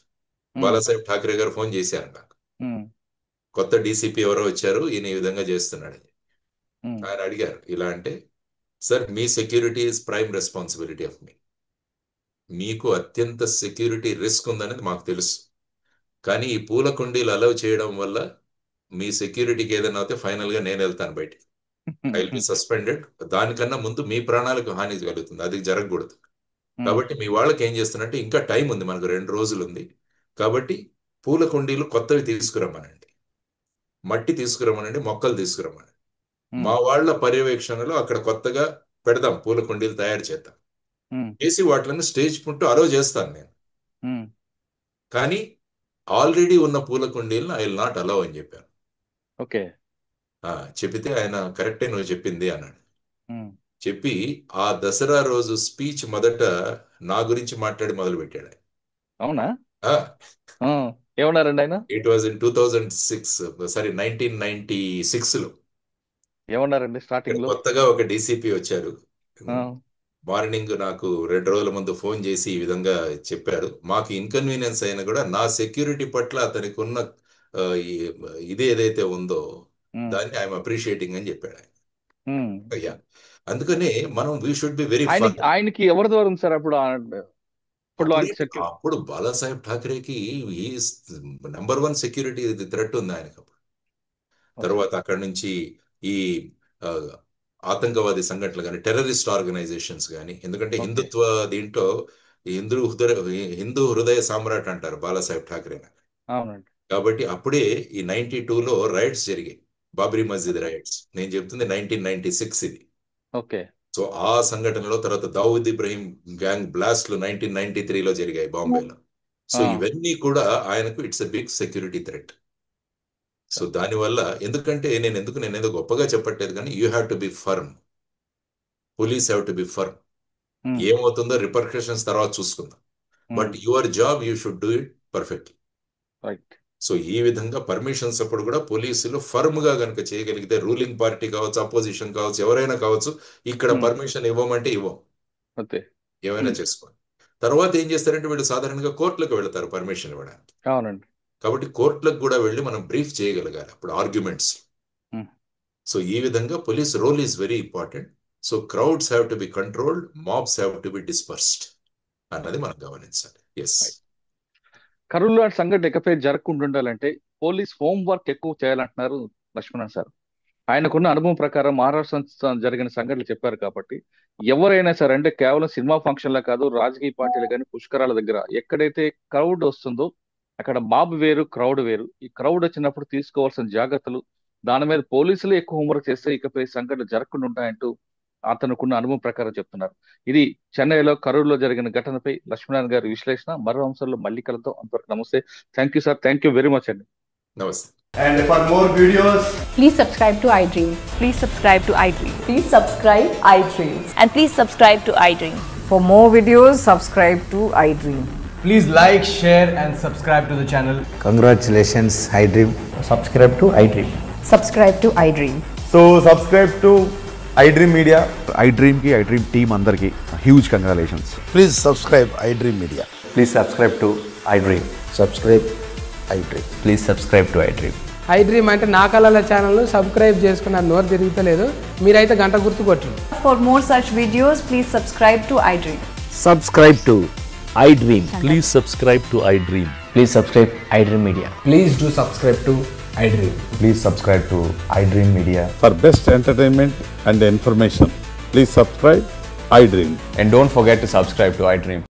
బాలాసాహెబ్ ఠాకరే గారు ఫోన్ చేశారు నాకు. కొత్త డీసీపీ ఎవరో వచ్చారు, ఈయన ఈ విధంగా చేస్తున్నాడని. ఆయన అడిగారు ఇలా అంటే, సార్ మీ security is prime responsibility of మీ. మీకు అత్యంత సెక్యూరిటీ రిస్క్ ఉందనేది మాకు తెలుసు, కానీ ఈ పూల కుండీలు అలౌ చేయడం వల్ల మీ సెక్యూరిటీకి ఏదైనా అయితే ఫైనల్ గా నేను వెళ్తాను బయటికి, ఐ విల్ బి సస్పెండెడ్. దానికన్నా ముందు మీ ప్రాణాలకు హాని కలుగుతుంది, అది జరగకూడదు. కాబట్టి మీ వాళ్ళకి ఏం చేస్తున్నట్టే ఇంకా టైం ఉంది, మనకు 2 రోజులు ఉంది, కాబట్టి పూల కుండీలు కొత్తవి తీసుకురమ్మనండి, మట్టి తీసుకురమ్మనండి, మొక్కలు తీసుకురమ్మనండి. మా వాళ్ళ పర్యవేక్షణలో అక్కడ కొత్తగా పెడదాం, పూల కుండీలు తయారు చేద్దాం, చేసి వాటిని స్టేజ్ పుట్టు అలౌ చేస్తాను నేను. కానీ ఆల్రెడీ ఉన్న పూల కుండీలను ఐ విల్ నాట్ అలౌ అని చెప్పాను. ఓకే. చెప్పితే ఆయన కరెక్టే నువ్వు చెప్పింది అన్నాడు. చెప్పి ఆ దసరా రోజు స్పీచ్ మొదట నా గురించి మాట్లాడి మొదలు పెట్టాడు. అవునా? ఏమన్నారండి ఆయన? ఇట్ వాజ్ ఇన్ 1996 లో. ఏమన్నారండి స్టార్టింగ్ లో? కొత్తగా ఒక డీసీపీ వచ్చారు. మార్నింగ్ నాకు 2 రోజుల ముందు ఫోన్ చేసి ఈ విధంగా చెప్పారు. మాకు ఇన్కన్వీనియన్స్ అయినా కూడా నా సెక్యూరిటీ పట్ల అతనికి ఉన్న ఇది ఏదైతే ఉందో దాన్ని ఐఎమ్ అప్రిషియేటింగ్ అని చెప్పాడు ఆయన. అయ్యా, అందుకనే మనం we should be very for. ఆయనకి ఎవరి ద్వారా ఉంది సార్ అప్పుడు? అప్పుడు బాలాసాహెబ్ ఠాకరేకి నెంబర్ 1 సెక్యూరిటీ థ్రెట్ ఉంది ఆయనకు. తర్వాత అక్కడి నుంచి ఈ ఆతంకవాది సంఘటనలు కానీ, టెర్రరిస్ట్ ఆర్గనైజేషన్స్ కానీ, ఎందుకంటే హిందుత్వ దీంట్లో హిందూ హృదయ సామ్రాట్ అంటారు బాలాసాహెబ్ ఠాకరే. కాబట్టి అప్పుడే ఈ 92లో రైట్స్ జరిగాయి, బాబ్రీ మస్జిద్ రైట్స్. నేను చెప్తుంది 1996 ఇది. ఓకే. సో ఆ సంఘటనలో తర్వాత దావుద్ ఇబ్రహీం గ్యాంగ్ బ్లాస్ట్లు 1993లో జరిగాయి బాంబేలో. సో ఇవన్నీ కూడా ఆయనకు it's a big security threat. So దానివల్ల ఎందుకంటే నేనేదో గొప్పగా చెప్పట్లేదు, కానీ you have to be firm, police have to be firm. ఏమవుతుందో రిపర్కషన్స్ తర్వాత చూసుకుందాం, but your job you should do it perfectly. So ఈ విధంగా పర్మిషన్స్ అప్పుడు కూడా పోలీసులు ఫర్మ్ గా కనుక చేయగలిగితే, రూలింగ్ పార్టీ కావచ్చు, అపోజిషన్ కావచ్చు, ఎవరైనా కావచ్చు, ఇక్కడ పర్మిషన్ ఇవ్వమంటే ఇవ్వం, ఏమైనా చేసుకోండి. తర్వాత ఏం చేస్తారంటే వీళ్ళు సాధారణంగా కోర్టులకు వెళ్తారు పర్మిషన్ ఇవ్వడానికి. అవునండి. కాబట్టి కోర్టులకు కూడా వెళ్ళి మనం బ్రీఫ్ చేయగలగాలి అప్పుడు ఆర్గ్యుమెంట్స్. సో ఈ విధంగా police role is very important. So crowds have to be controlled, mobs have to be dispersed అన్నది మనం గమనించాలి. ఎస్, కర్నూలు లాంటి సంఘటన ఇకపై జరగకుండా ఉండాలంటే పోలీస్ హోంవర్క్ ఎక్కువ చేయాలంటున్నారు లక్ష్మణ్ సార్. ఆయనకున్న అనుభవం ప్రకారం మహారాష్ట్ర జరిగిన సంఘటనలు చెప్పారు కాబట్టి ఎవరైనా సరే, అంటే కేవలం సినిమా ఫంక్షన్లే కాదు, రాజకీయ పార్టీలు కానీ, పుష్కరాల దగ్గర ఎక్కడైతే క్రౌడ్ వస్తుందో అక్కడ మాబ్ వేరు, క్రౌడ్ వేరు. ఈ క్రౌడ్ వచ్చినప్పుడు తీసుకోవాల్సిన జాగ్రత్తలు, దాని మీద పోలీసులు ఎక్కువ హోంవర్క్ చేస్తే ఇకపై సంఘటనలు జరగకుండా ఉంటాయంటూ అతనుకున్న అనుభవం ప్రకారం చెప్తున్నారు. ఇది చెన్నైలో కరూరులో జరిగిన ఘటనపై లక్ష్మణ్ గారి విశ్లేషణ. మరో అంశాల్లో మళ్ళీ కలుద్దాం. అంతవరకు నమస్తే. Thank you sir. Thank you very much అండి. నమస్తే. And for more videos, please subscribe to iDream. Please subscribe to iDream. Please subscribe iDream. And please subscribe to iDream. For more videos, subscribe to iDream. please like, share and subscribe to the channel. Congratulations, iDream. Subscribe to iDream. Subscribe to iDream. So subscribe to iDream Media. iDream ki iDream team andarki huge congratulations. Please subscribe iDream Media. Please subscribe to iDream. Subscribe iDream. Please subscribe to iDream. iDream అంటే నా కళల ఛానల్ సబ్స్క్రైబ్ చేసుకున్న నోరు తిరుగుతలేదు, మీరైతే గంట గుర్తు కొట్టండి. For more such videos, please subscribe to iDream. Subscribe to iDream. Please subscribe to iDream. Please subscribe iDream Media. Please do subscribe to iDream. Please subscribe to iDream Media. For best entertainment and information, please subscribe iDream. And don't forget to subscribe to iDream.